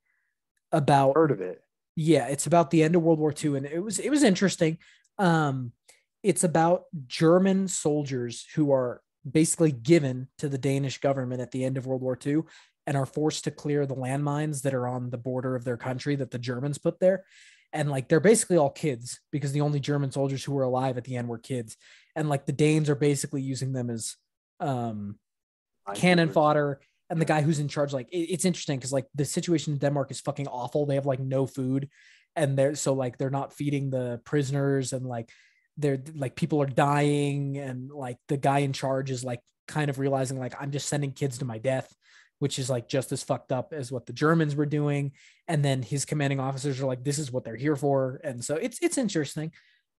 about. Heard of it? Yeah, it's about the end of World War II, and it was interesting. It's about German soldiers who are basically given to the Danish government at the end of World War II and are forced to clear the landmines that are on the border of their country that the Germans put there. And like they're basically all kids because the only German soldiers who were alive at the end were kids. And like the Danes are basically using them as cannon fodder. And the guy who's in charge, like it's interesting because like the situation in Denmark is fucking awful. They have like no food, and they're not feeding the prisoners, and like they're like people are dying, and like the guy in charge is like kind of realizing like I'm just sending kids to my death, which is like just as fucked up as what the Germans were doing. And then his commanding officers are like, this is what they're here for. And so it's interesting.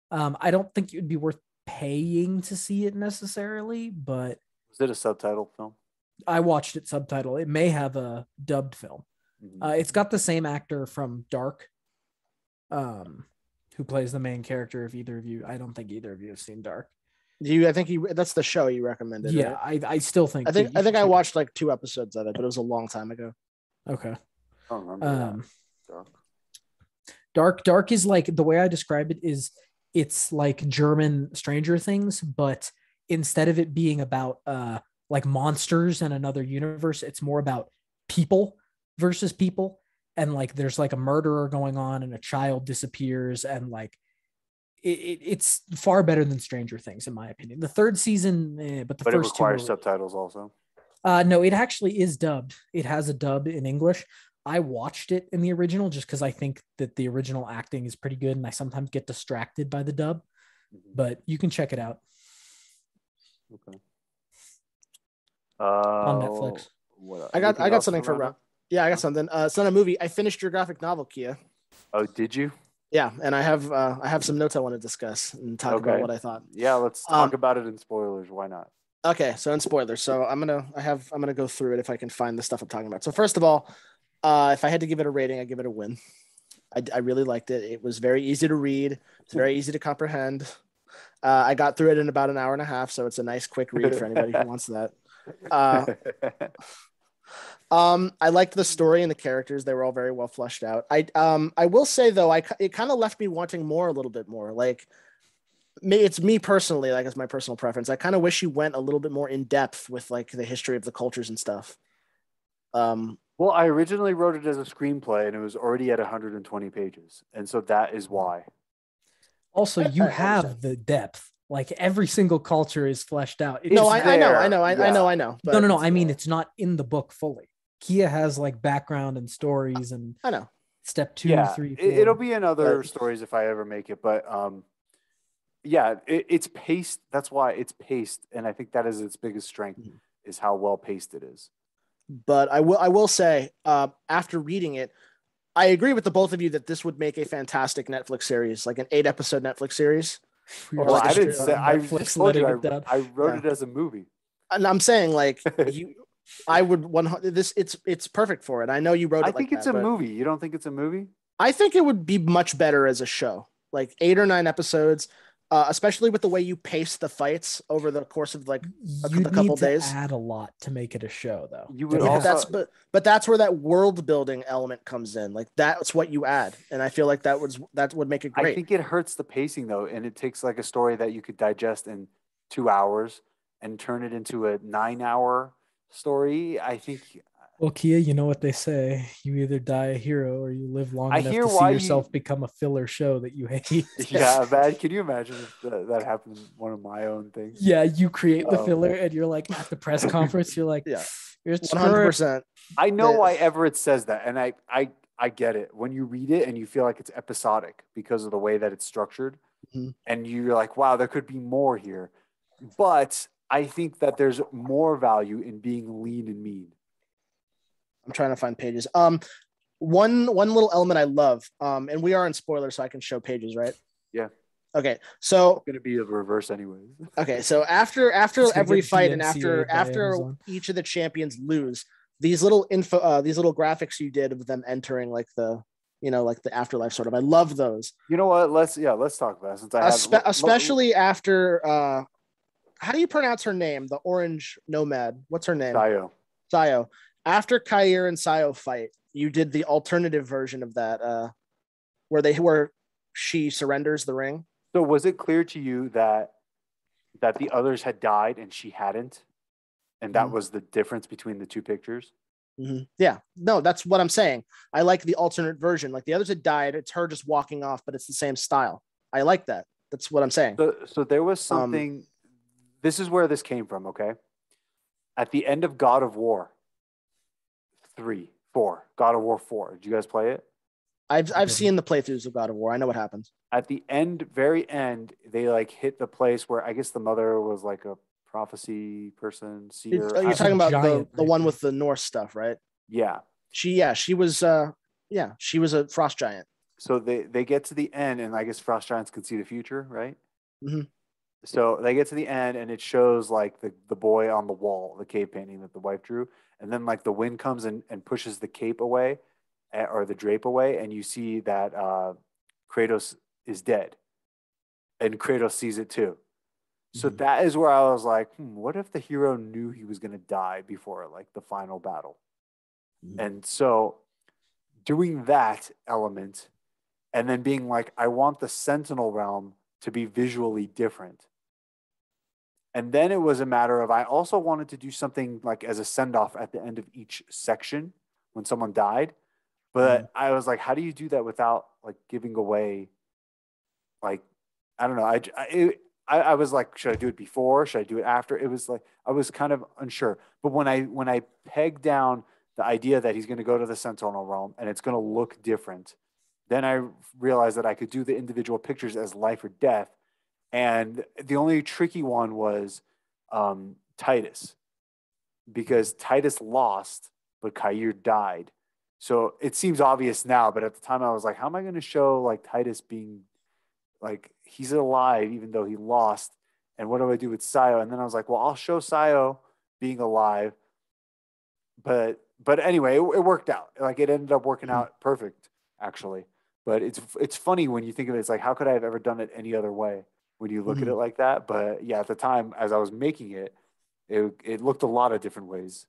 I don't think it would be worth paying to see it necessarily, but was it a subtitled film? I watched it subtitled. It may have a dubbed film. It's got the same actor from Dark, who plays the main character. If either of you, I don't think either of you have seen Dark. I think that's the show you recommended. Yeah, right? I still think. I think I watched like 2 episodes of it, but it was a long time ago. Okay. I don't remember Dark is like, the way I describe it is it's like German Stranger Things, but instead of it being about like monsters and another universe, it's more about people versus people. And like there's like a murderer going on and a child disappears, and like it's far better than Stranger Things in my opinion. The third season, but it first requires two subtitles also. No, it actually is dubbed. It has a dub in English. I watched it in the original just because I think that the original acting is pretty good, and I sometimes get distracted by the dub. But you can check it out. Okay. On Netflix. I got something for Rob. Yeah, I got something. It's not a movie. I finished your graphic novel, Kia. Oh, did you? Yeah, and I have some notes I want to discuss and talk about Okay. what I thought. Yeah, let's talk about it in spoilers. Why not? Okay, so in spoilers, so I'm gonna go through it if I can find the stuff I'm talking about. So first of all, if I had to give it a rating, I give it a win. I really liked it. It was very easy to read. It's very easy to comprehend. I got through it in about an hour and a half, so it's a nice quick read for anybody who wants that. Uh, I liked the story and the characters. They were all very well fleshed out. I will say though, it kind of left me wanting more, a little bit more. Like, it's me personally, like, as my personal preference. I kind of wish you went a little bit more in depth with like the history of the cultures and stuff. Um, Well, I originally wrote it as a screenplay and it was already at 120 pages. And so that is why. Also, I, you I understand. have the depth. Like every single culture is fleshed out. It's No, It's just I know, I there. know, Yeah. I know, no, but no, no. It's I mean, there. it's not in the book fully. Kia has like background and stories and I know. step two, Yeah. three, It'll four. be in But other stories if I ever make it. But yeah, it's paced. That's why it's paced. And I think that is its biggest strength is how well paced it is. I will say, after reading it, I agree with the both of you that this would make a fantastic Netflix series, like an 8 episode Netflix series, You're or Well, like just a I didn't straight say, on I just Netflix told you letting it down. I wrote yeah. it as a movie. And I'm saying like I would 100 this it's perfect for it. I know you wrote I it like think it's that, a but movie. You don't think it's a movie? I think it would be much better as a show, like 8 or 9 episodes, especially with the way you pace the fights over the course of like the You'd couple need to days. add a lot to make it a show, though. You would Don't you Yeah, think? also, but that's where that world building element comes in. Like that's what you add, and I feel like that would make it I great. think it hurts the pacing though, and it takes like a story that you could digest in 2 hours and turn it into a 9 hour story. I think Well, Kia, you know what they say: you either die a hero or you live long I enough hear to see why you. yourself become a filler show that you hate. Yeah, man. Can you imagine if that happened in one of my own things? Yeah, you create the Um, filler, and you're like at the press conference, you're like, Yeah, it's 100%. I know why Everett says that, and I get it. When you read it and you feel like it's episodic because of the way that it's structured, Mhm. and you're like, wow, there could be more here. But I think that there's more value in being lean and mean. I'm trying to find pages. One little element I love, and we are in spoilers, so I can show pages, right? Yeah, Okay, so it's gonna be the reverse anyways. after It's gonna every get fight and DMCA'd by after Amazon. each of the champions lose, these little graphics you did of them entering like the like the afterlife sort of. I love those, You know what? Let's talk about it since I have. especially after how do you pronounce her name? The orange nomad. What's her name? Dio. Sayo. After Kair and Sayo fight, you did the alternative version of that, where she surrenders the ring. So was it clear to you that the others had died and she hadn't, and that Mhm. was the difference between the two pictures? Yeah, no, that's what I'm saying. I like the alternate version. Like the others had died, it's her just walking off, but it's the same style. I like that. That's what I'm saying. So there was Um, something. This is where this came from. Okay, at the end of God of War 3, 4, God of War 4. Did you guys play it? I've seen the playthroughs of God of War. I know what happens. At the end, very end, they like hit the place where I guess the mother was like a prophecy person, seer. You're She's a talking about giant, the I one think. with the Norse stuff, right? Yeah. She was she was a frost giant. So they get to the end, and I guess frost giants can see the future, right? Mhm. So they get to the end, and it shows like the boy on the wall, the cave painting that the wife drew, and then like the wind comes and pushes the cape away, or the drape away, and you see that Kratos is dead, and Kratos sees it too. So Mhm. that is where I was like, what if the hero knew he was going to die before like the final battle? Mhm. And so doing that element and then being like, I want the Sentinel realm to be visually different. And then it was a matter of I also wanted to do something like as a send off at the end of each section when someone died. Mhm. But I was like, how do you do that without like giving away, like, I don't know. I was like, should I do it before? Should I do it after? It was like, I was kind of unsure. But when I pegged down the idea that he's going to go to the Sentinel realm and it's going to look different, then I realized that I could do the individual pictures as life or death. And the only tricky one was Titus, because Titus lost, but Kair died. So it seems obvious now, but at the time I was like, how am I going to show like Titus being like he's alive even though he lost? And what do I do with Sayo? And then I was like, well, I'll show Sayo being alive, but anyway, it worked out. Like it ended up working out perfect, actually. But it's funny when you think of it. It's like, how could I have ever done it any other way when you look at it like that? But yeah, at the time, as I was making it, it looked a lot of different ways.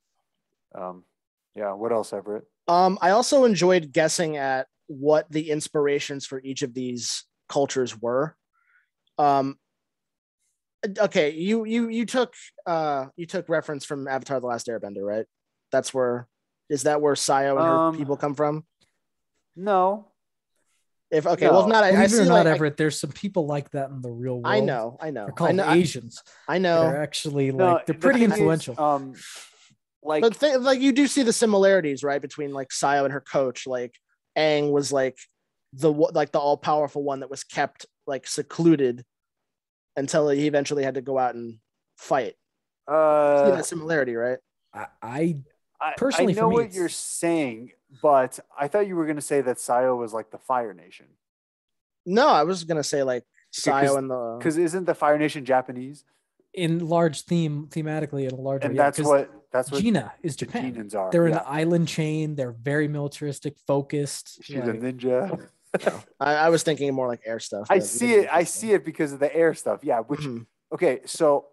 Yeah. What else, Everett? I also enjoyed guessing at what the inspirations for each of these cultures were. Okay, you took reference from Avatar: The Last Airbender, right? Is that where Sayo and her people come from? No. Well, if not, I Believe it see or not, like Everett, there's some people like that in the real world. I know. They're called Asians. I know. They're actually like they're pretty influential. But like you do see the similarities, right, between like Sayo and her coach. Like Aang was like the all powerful one that was kept like secluded until he eventually had to go out and fight. See that similarity, right? I personally, I know what you're saying, but I thought you were going to say that Sayo was like the Fire Nation. No, I was going to say like Sayo and the because isn't the Fire Nation Japanese? In large thematically in a large and way. That's what Gina is Japan. Genins are. They're an island chain. They're very militaristic, focused. She's a ninja. I was thinking more like air stuff. I see it because of the air stuff. Yeah. Which okay, so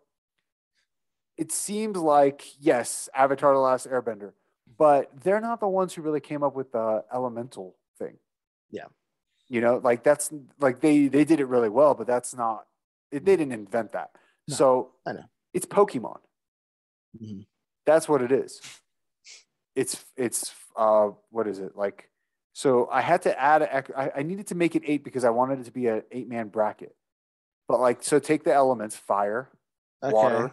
it seems like yes, Avatar: The Last Airbender, but they're not the ones who really came up with the elemental thing. Yeah. You know, like that's like they did it really well, but that's not. They didn't invent that. No, so I know it's Pokemon. That's what it is. It's what is it like? So I had to add I needed to make it 8 because I wanted it to be an 8-man bracket. But like, so take the elements: fire, water,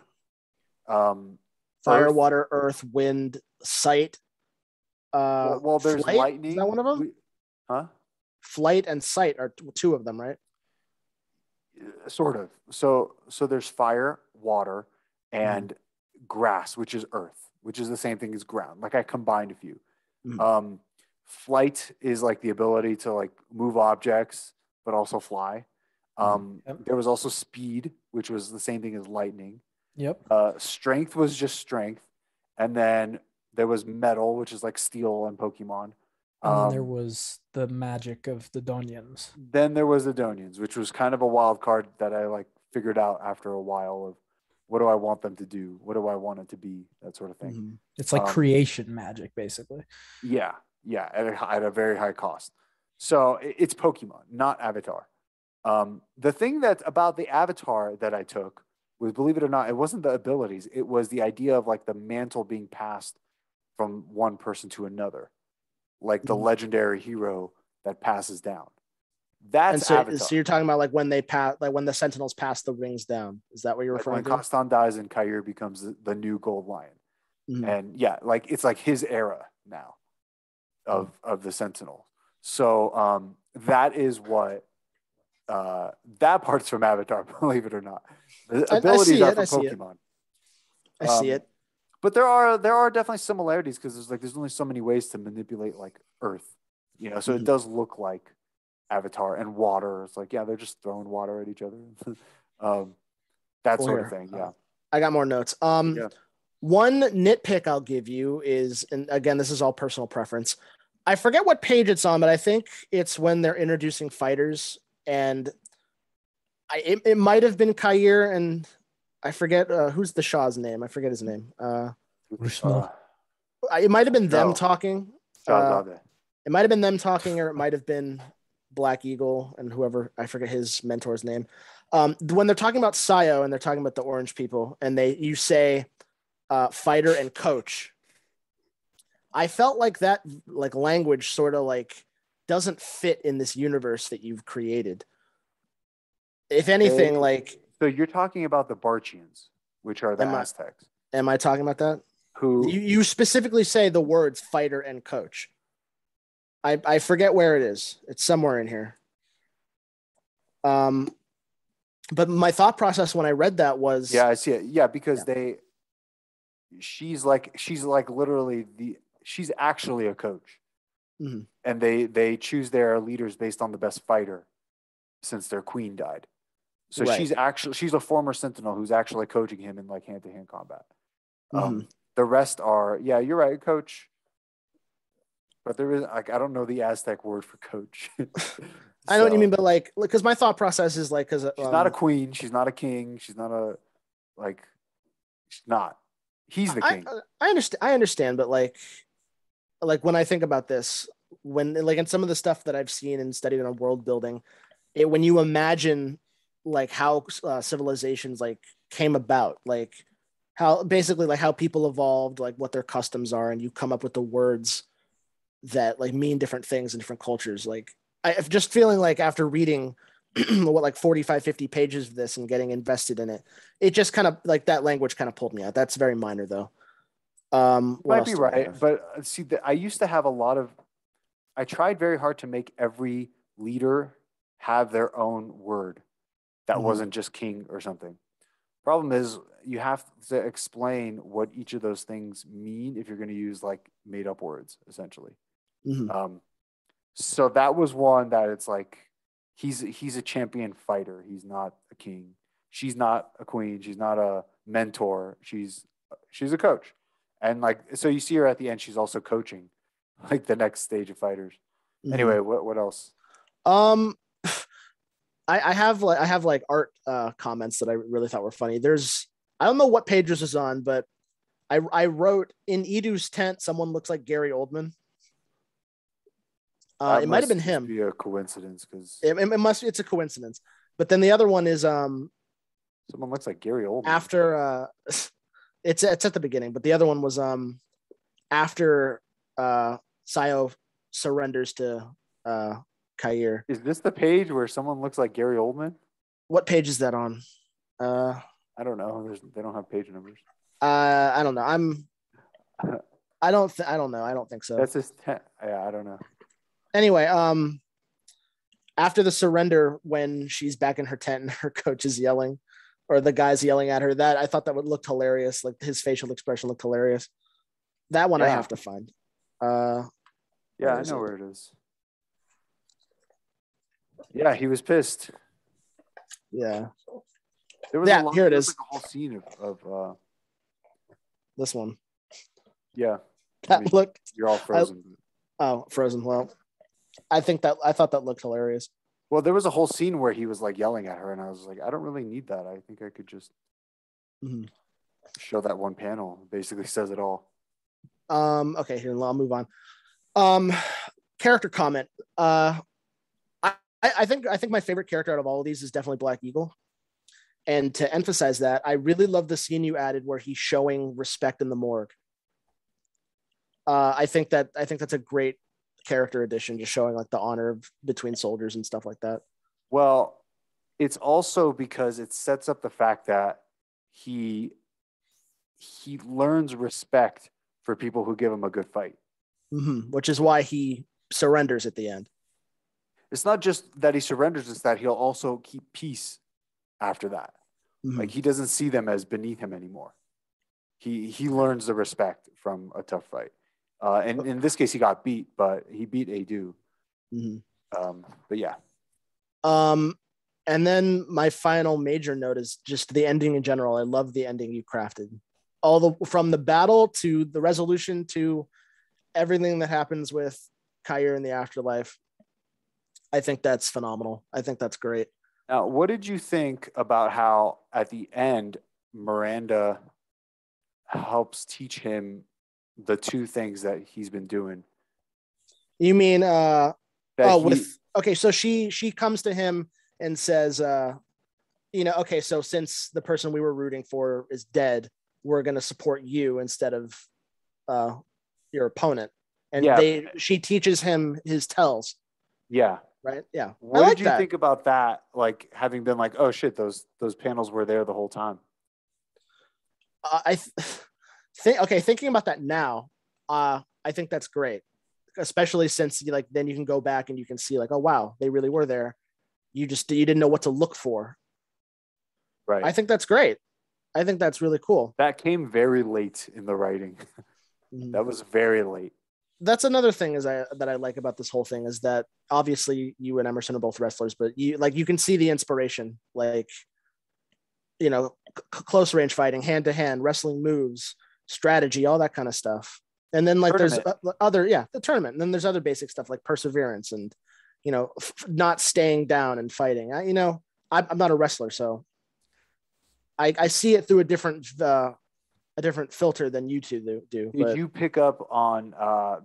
fire, water, earth, wind, sight. Well, there's flight? lightning. Is that one of them? Flight and sight are 2 of them, right? Sort of. So there's fire, water, and grass, which is earth, which is the same thing as ground. Like I combined a few. Flight is like the ability to like move objects, but also fly. There was also speed, which was the same thing as lightning. Yep. Strength was just strength. And then there was metal, which is like steel and Pokemon. And then there was the magic of the Donians. Then there was the Donians, which was kind of a wild card that I like figured out after a while of what do I want them to do? What do I want it to be? That sort of thing. It's like creation magic, basically. Yeah. At a very high cost. So it's Pokemon, not Avatar. The thing that about the Avatar that I took was, believe it or not, it wasn't the abilities. It was the idea of like the mantle being passed from one person to another. Like the legendary hero that passes down. That's Avatar. So you're talking about like when they pass, like when the Sentinels pass the rings down. Is that what you're referring to? When Kastan dies and Kair becomes the new Gold Lion, and yeah, like it's like his era now of the Sentinel. So that is what that part's from Avatar. Believe it or not, the abilities are from Pokemon. I see it. But there are definitely similarities because there's only so many ways to manipulate like Earth, you know. So it does look like Avatar and water. It's like, yeah, they're just throwing water at each other, that sort of thing. Yeah, I got more notes. One nitpick I'll give you is, and again, this is all personal preference. I forget what page it's on, but I think it's when they're introducing fighters, and it might have been Kair and. I forget who's the Shah's name. I forget his name. It might have been them talking. It might have been them talking, or it might have been Black Eagle and whoever, I forget his mentor's name. When they're talking about Sayo and they're talking about the orange people, and you say fighter and coach, I felt like that like language sort of like doesn't fit in this universe that you've created. If anything, So you're talking about the Barchians, which are the Aztecs. Am I talking about that? Who you specifically say the words fighter and coach. I forget where it is. It's somewhere in here. But my thought process when I read that was I see it. Yeah, because she's like literally she's actually a coach. Mm-hmm. and they choose their leaders based on the best fighter since their queen died. So Right. she's a former Sentinel who's actually coaching him in like hand-to-hand combat. Mm-hmm. The rest are, yeah, you're right, coach. But there is like I don't know the Aztec word for coach. I know what you mean, So but like, because my thought process is like, because she's not a queen, she's not a king, she's not a like she's not. He's the I king. I understand, but like when I think about this, when like in some of the stuff that I've seen and studied on world building, when you imagine like how civilizations like came about, like how basically like how people evolved, like what their customs are, and you come up with the words that like mean different things in different cultures. Like I just feeling like after reading what like 45, 50 pages of this and getting invested in it, it just kind of like that language kind of pulled me out. That's very minor though. You What might else be do I right, have? but see, I used to have a lot of. I tried very hard to make every leader have their own word that Mhm. wasn't just king or something. Problem is, you have to explain what each of those things mean if you're going to use like made up words, essentially. Mhm. Um, so that was one that it's like he's a champion fighter. He's not a king. She's not a queen. She's not a mentor. She's a coach. And like so you see her at the end, she's also coaching like the next stage of fighters. Mhm. Anyway, what else? Um, I have like art comments that I really thought were funny. There's I don't know what page this is on, but I wrote in Edu's tent, someone looks like Gary Oldman. That It might have been must just him. be a coincidence because It must it's a coincidence. But then the other one is someone looks like Gary Oldman. after it's at the beginning, but the other one was after Sayo surrenders to Kair. Is this the page where someone looks like Gary Oldman? What page is that on? Uh I don't know. They don't have page numbers. I don't know. I don't know. I don't think so. That's his yeah, I don't know. Anyway, after the surrender, when she's back in her tent and her coach is yelling, or the guy's yelling at her, that I thought that would look hilarious. Like his facial expression looked hilarious. That one I Yeah. have to find. Yeah, I know where it is. Yeah, he was pissed. Yeah. There was Yeah, a lot. here it There was is. like a whole scene of This one. yeah. That looked. You're all frozen. Frozen. Well, I thought that looked hilarious. Well, there was a whole scene where he was like yelling at her, and I was like, I don't really need that. I think I could just show that one panel. It basically says it all. Okay, here I'll move on. Character comment. I think my favorite character out of all of these is definitely Black Eagle. And to emphasize that, I really love the scene you added where he's showing respect in the morgue. I think that's a great character addition, just showing like the honor between soldiers and stuff like that. Well, it's also because it sets up the fact that he learns respect for people who give him a good fight. Which is why he surrenders at the end. It's not just that he surrenders; it's that he'll also keep peace after that. Like he doesn't see them as beneath him anymore. He learns the respect from a tough fight. And in this case, he got beat, but he beat Adu. But yeah. And then my final major note is just the ending in general. I love the ending you crafted. From the battle to the resolution to everything that happens with Kair in the afterlife. I think that's phenomenal. I think that's great. Now, what did you think about how at the end Miranda helps teach him the two things that he's been doing? You mean Okay, so she comes to him and says okay, so since the person we were rooting for is dead, we're going to support you instead of your opponent. And she teaches him his tells. Yeah. Right. Yeah. What did you think about that? Like having been like, oh shit, those panels were there the whole time. Thinking about that now, I think that's great, especially since then you can go back and you can see like, oh wow, they really were there. You didn't know what to look for. Right. I think that's great. I think that's really cool. That came very late in the writing. That was very late. that's another thing that I like about this whole thing is that obviously you and Emerson are both wrestlers, but you can see the inspiration, like, close range fighting, hand to hand, wrestling moves, strategy, all that kind of stuff. And then like Tournament. there's the tournament. And then there's other basic stuff like perseverance and, not staying down and fighting. I'm not a wrestler, so I see it through a different filter than you two do. Did you pick up on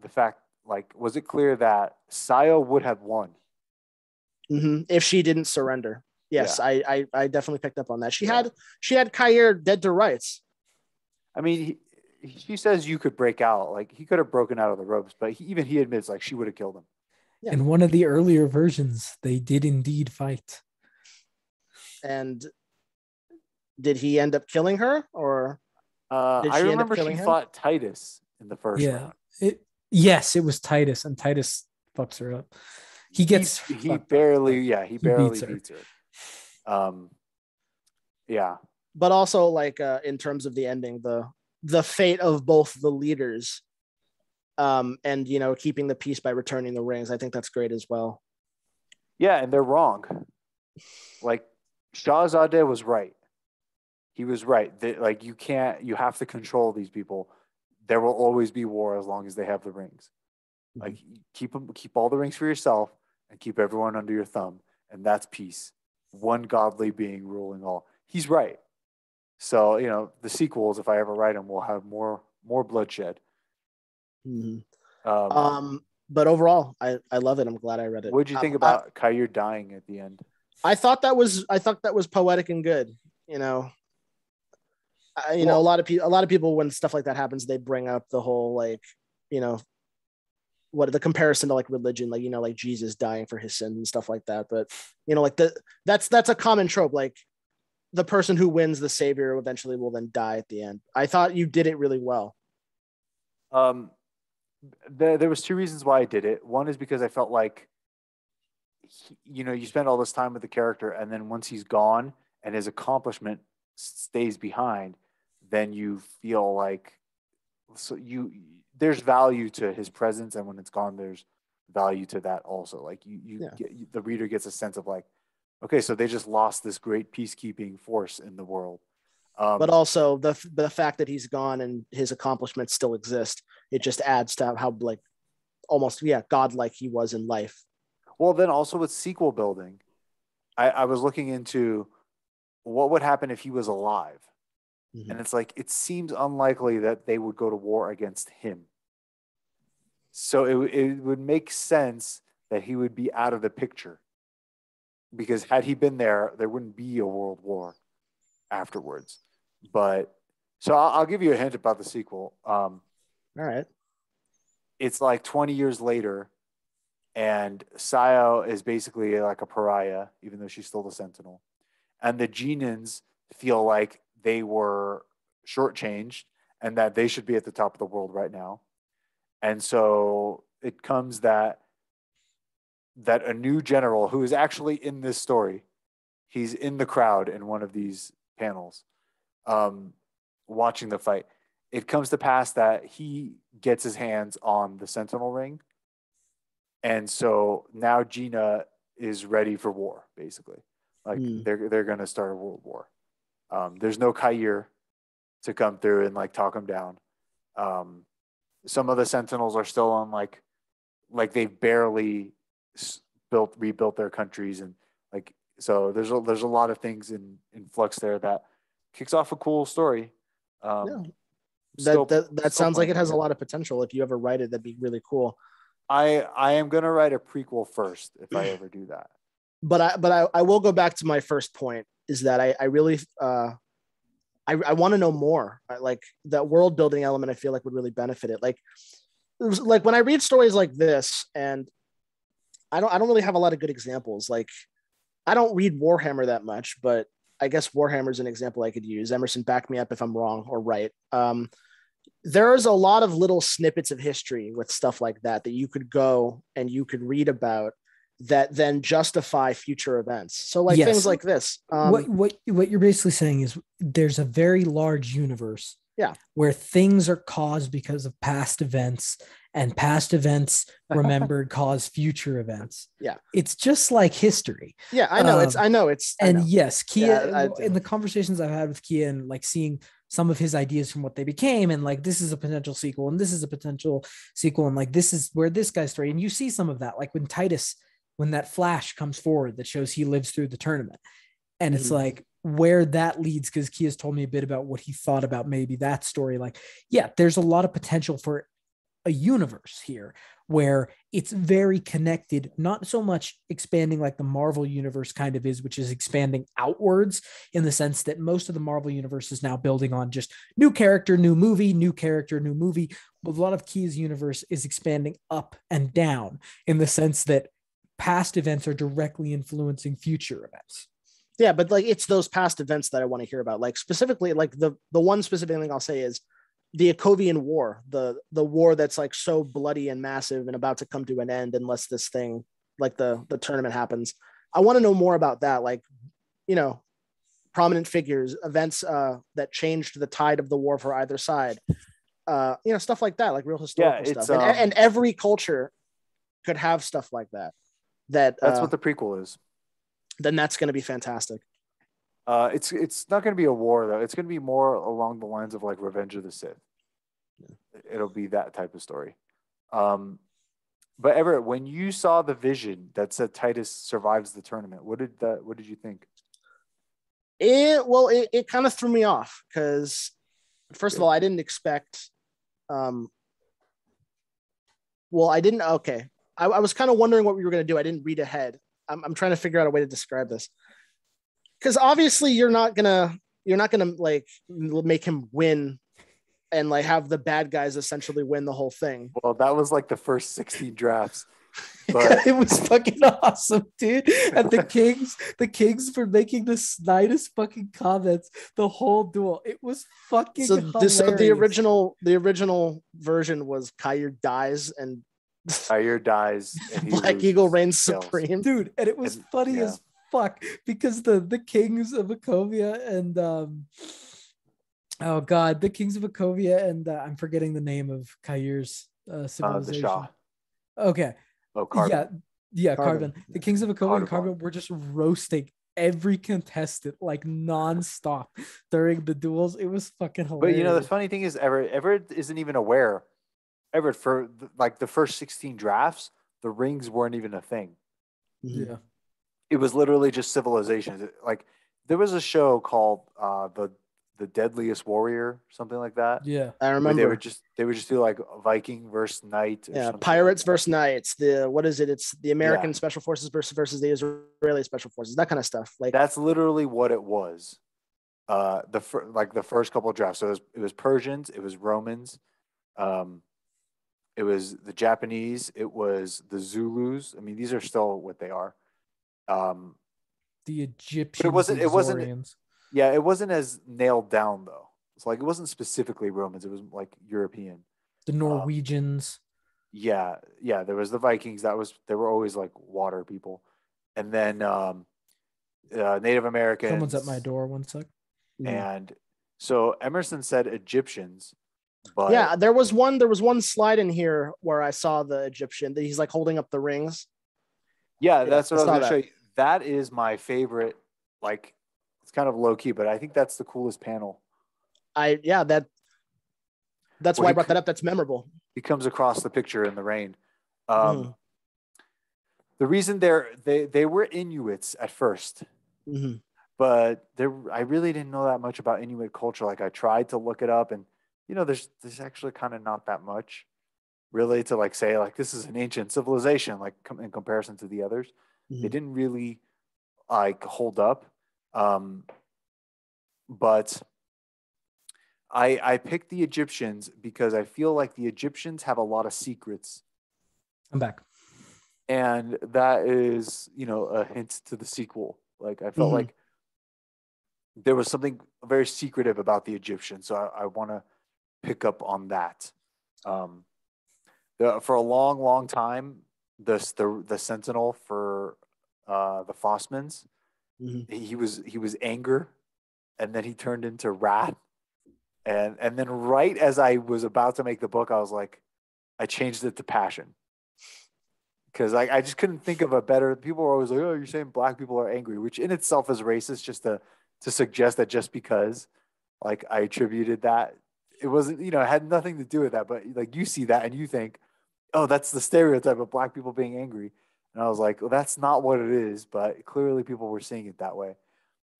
the fact, like, was it clear that Sayo would have won? If she didn't surrender? Yes, Yeah. I definitely picked up on that. She had Kair dead to rights. I mean, she says you could break out. Like, he could have broken out of the ropes, but he admits, like, she would have killed him. Yeah. In one of the earlier versions, they did indeed fight. And did he end up killing her, or I remember she fought Titus in the first round. Yes, it was Titus, and Titus fucks her up. He barely beats her. Yeah. But also, like, in terms of the ending, the fate of both the leaders, and keeping the peace by returning the rings, I think that's great as well. Yeah, and they're wrong. Like, Shahzadeh was right. He was right. Like, you have to control these people. There will always be war as long as they have the rings. Like, keep all the rings for yourself and keep everyone under your thumb, and that's peace. One godly being ruling all. He's right. So, the sequels, if I ever write them, will have more bloodshed. But overall, I love it. I'm glad I read it. What did you think about Kair dying at the end? I thought that was poetic and good. A lot of people, when stuff like that happens, they bring up the whole, like, what the comparison to, like, religion, like, like Jesus dying for his sins and stuff like that. But like that's a common trope. Like, the person who wins, the savior, eventually will then die at the end. I thought you did it really well. There was two reasons why I did it. One is because I felt like, you spend all this time with the character, and then once he's gone and his accomplishment stays behind, then you feel like there's value to his presence, and when it's gone, there's value to that also. Like, the reader gets a sense of, like, okay, so they just lost this great peacekeeping force in the world. But also the fact that he's gone and his accomplishments still exist, it just adds to how, like, almost godlike he was in life. Well, then also with sequel building, I was looking into what would happen if he was alive. And it's like, it seems unlikely that they would go to war against him. So it would make sense that he would be out of the picture, because had he been there, there wouldn't be a world war afterwards. But so I'll give you a hint about the sequel. All right. It's like 20 years later, and Sayo is basically like a pariah, even though she's still the Sentinel. And the Genins feel like they were shortchanged and that they should be at the top of the world right now. And so it comes that a new general, who is actually in this story, he's in the crowd in one of these panels, watching the fight. It comes to pass that he gets his hands on the Sentinel ring. And so now Gina is ready for war, basically. Like, they're going to start a world war. There's no Kair to come through and, like, talk him down. Some of the Sentinels are still on, like they've barely rebuilt their countries, and, like, so there's a lot of things in flux there that kicks off a cool story. That sounds like it has a lot of potential. If you ever write it, that'd be really cool. I am gonna write a prequel first if I ever do that. But I will go back to my first point, is that I really I want to know more. Like, that world building element, I feel like would really benefit it. Like, when I read stories like this, and I don't really have a lot of good examples. Like, I don't read Warhammer that much, but I guess Warhammer is an example I could use. Emerson, back me up if I'm wrong or right. There's a lot of little snippets of history with stuff like that you could go and you could read about, that then justify future events. So, like, things like this. What you're basically saying is there's a very large universe Yeah. Where things are caused because of past events, and past events remembered cause future events. Yeah. It's just like history. Yeah, I know. I know. Yes, Kia, Yeah, in the conversations I've had with Kia and like seeing some of his ideas from what they became, and like this is a potential sequel, and this is a potential sequel, and like this is where this guy's story. And you see some of that, like when Titus, when that flash comes forward that shows he lives through the tournament. And it's like where that leads, because Kia's told me a bit about what he thought about maybe that story. Like, yeah, there's a lot of potential for a universe here where it's very connected, not so much expanding like the Marvel universe kind of is, which is expanding outwards in the sense that most of the Marvel universe is now building on just new character, new movie, new character, new movie. But a lot of Kia's universe is expanding up and down in the sense that past events are directly influencing future events. Yeah, but like it's those past events that I want to hear about. Like specifically, like the one specific thing I'll say is the Akovian War, the war that's like so bloody and massive and about to come to an end unless this thing, like the tournament happens. I want to know more about that. Like, you know, prominent figures, events that changed the tide of the war for either side. You know, stuff like that, like real historical stuff. And every culture could have stuff like that. That's what the prequel is. Then that's going to be fantastic. It's not going to be a war though. It's going to be more along the lines of like Revenge of the Sith. It'll be that type of story. But Everett, when you saw the vision that said Titus survives the tournament, what did you think? It kind of threw me off because first of all, I didn't expect. I didn't. Okay, I was kind of wondering what we were going to do. I didn't read ahead. I'm trying to figure out a way to describe this because obviously you're not gonna like make him win and like have the bad guys essentially win the whole thing. Well, that was like the first 16 drafts. But it was fucking awesome, dude. And the Kings for making the snidest fucking comments the whole duel. It was fucking hilarious. So the original version was Kyir dies and and Black Eagle reigns supreme, dude. And it was funny as fuck because the Kings of Akovia and the Kings of Akovia and I'm forgetting the name of Kyr's civilization. The Shah. Okay. Oh, Carbon. Yeah, Carbon. The Kings of Akovia and Carbon were just roasting every contestant like nonstop during the duels. It was fucking hilarious. But you know, the funny thing is, Everett isn't even aware. Everett, for like the first 16 drafts, the rings weren't even a thing. Yeah. It was literally just civilizations. Like there was a show called the Deadliest Warrior, something like that. Yeah, I remember. They would just do like Viking versus Knight. Yeah, pirates versus Knights. What is it? It's the American Special Forces versus the Israeli Special Forces. That kind of stuff. Like that's literally what it was. The first couple of drafts. So it was Persians. It was Romans. It was the Japanese. It was the Zulus. I mean, these are still what they are. The Egyptians. It wasn't. Yeah, it wasn't as nailed down though. It's like it wasn't specifically Romans. It was like European. The Norwegians. Yeah. There was the Vikings. They were always like water people, and then Native Americans. Someone's at my door. 1 sec. And so Emerson said Egyptians, but yeah, there was one slide in here where I saw the Egyptian that he's like holding up the rings. Yeah, that's what I was going to show you. That is my favorite. Like, it's kind of low key, but I think that's the coolest panel. That's why I brought that up. That's memorable. He comes across the picture in the rain. The reason they were Inuits at first, but I really didn't know that much about Inuit culture. Like I tried to look it up, and you know, there's actually kind of not that much really to like say like this is an ancient civilization like in comparison to the others. They didn't really like hold up. But I picked the Egyptians because I feel like the Egyptians have a lot of secrets. I'm back. And that is, you know, a hint to the sequel. Like I felt like there was something very secretive about the Egyptians. So I want to pick up on that. For a long, long time, the Sentinel for the Fossmans, he was anger, and then he turned into wrath, And then right as I was about to make the book, I was like, I changed it to passion. Because I just couldn't think of a better. People were always like, "Oh, you're saying black people are angry," which in itself is racist. Just to suggest that just because, like, I attributed that, it wasn't, it had nothing to do with that. But like, you see that and you think, "Oh, that's the stereotype of black people being angry," and I was like, "Well, that's not what it is." But clearly, people were seeing it that way.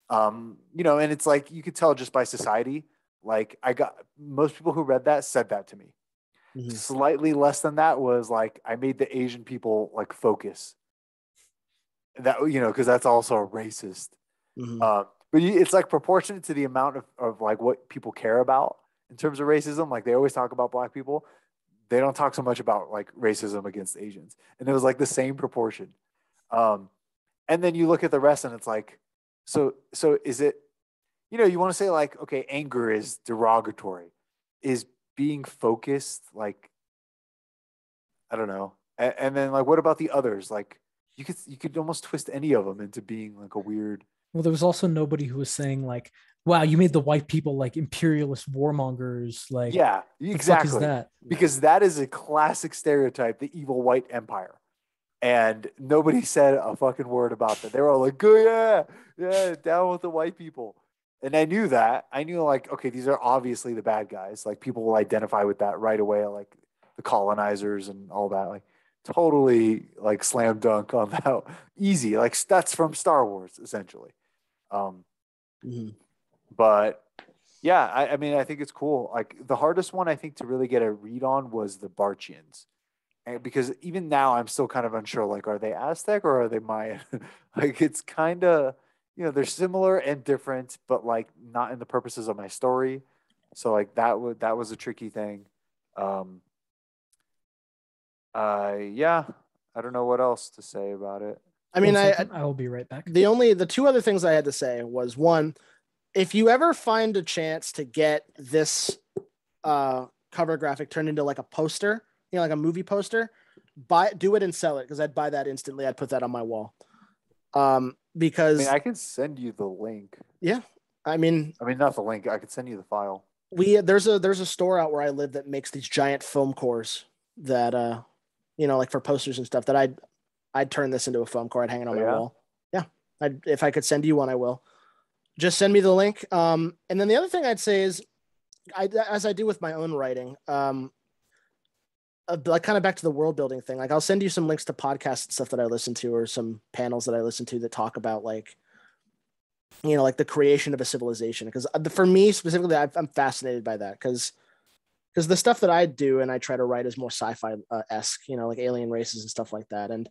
And it's like you could tell just by society. Like, I got most people who read that said that to me. Mhm. Slightly less than that was like I made the Asian people like focus that, because that's also racist. Mhm. But it's like proportionate to the amount of like what people care about in terms of racism. Like they always talk about black people. They don't talk so much about like racism against Asians. And it was like the same proportion. Um, and then you look at the rest and it's like, so is it, you want to say like, okay, anger is derogatory. Is being focused like, I don't know. And then like, what about the others? Like, you could almost twist any of them into being like a weird. Well, there was also nobody who was saying like, "Wow, you made the white people like imperialist warmongers." Like, Yeah, the fuck is exactly. that? Because that is a classic stereotype, the evil white empire. And nobody said a fucking word about that. They were all like, "Good, yeah, yeah, down with the white people." And I knew that. I knew like, okay, these are obviously the bad guys. Like people will identify with that right away, like the colonizers and all that. Like totally like slam dunk on that. Easy. Like that's from Star Wars, essentially. Um, Mhm. but yeah, I mean, I think it's cool. Like the hardest one I think to really get a read on was the Barchians. And because even now I'm still kind of unsure, like, are they Aztec or are they Mayan? Like it's kind of, they're similar and different, but like not in the purposes of my story. So like that was a tricky thing. Um yeah, I don't know what else to say about it. I mean, One I second, I will be right back. the two other things I had to say was one, if you ever find a chance to get this cover graphic turned into like a poster, like a movie poster, do it and sell it because I'd buy that instantly. I'd put that on my wall. I mean, Because I can send you the link. yeah, I mean, Not the link. I could send you the file. there's a store out where I live that makes these giant foam cores that like for posters and stuff that I'd turn this into a foam core. I'd hang it on Oh my yeah. wall. Yeah, if I could send you one, I will. Just send me the link. And then the other thing I'd say is, as I do with my own writing, like kind of back to the world building thing. Like I'll send you some links to podcasts and stuff that I listen to, or some panels that I listen to that talk about like, like the creation of a civilization. Because for me specifically, I'm fascinated by that because the stuff that I do and I try to write is more sci-fi esque, like alien races and stuff like that. And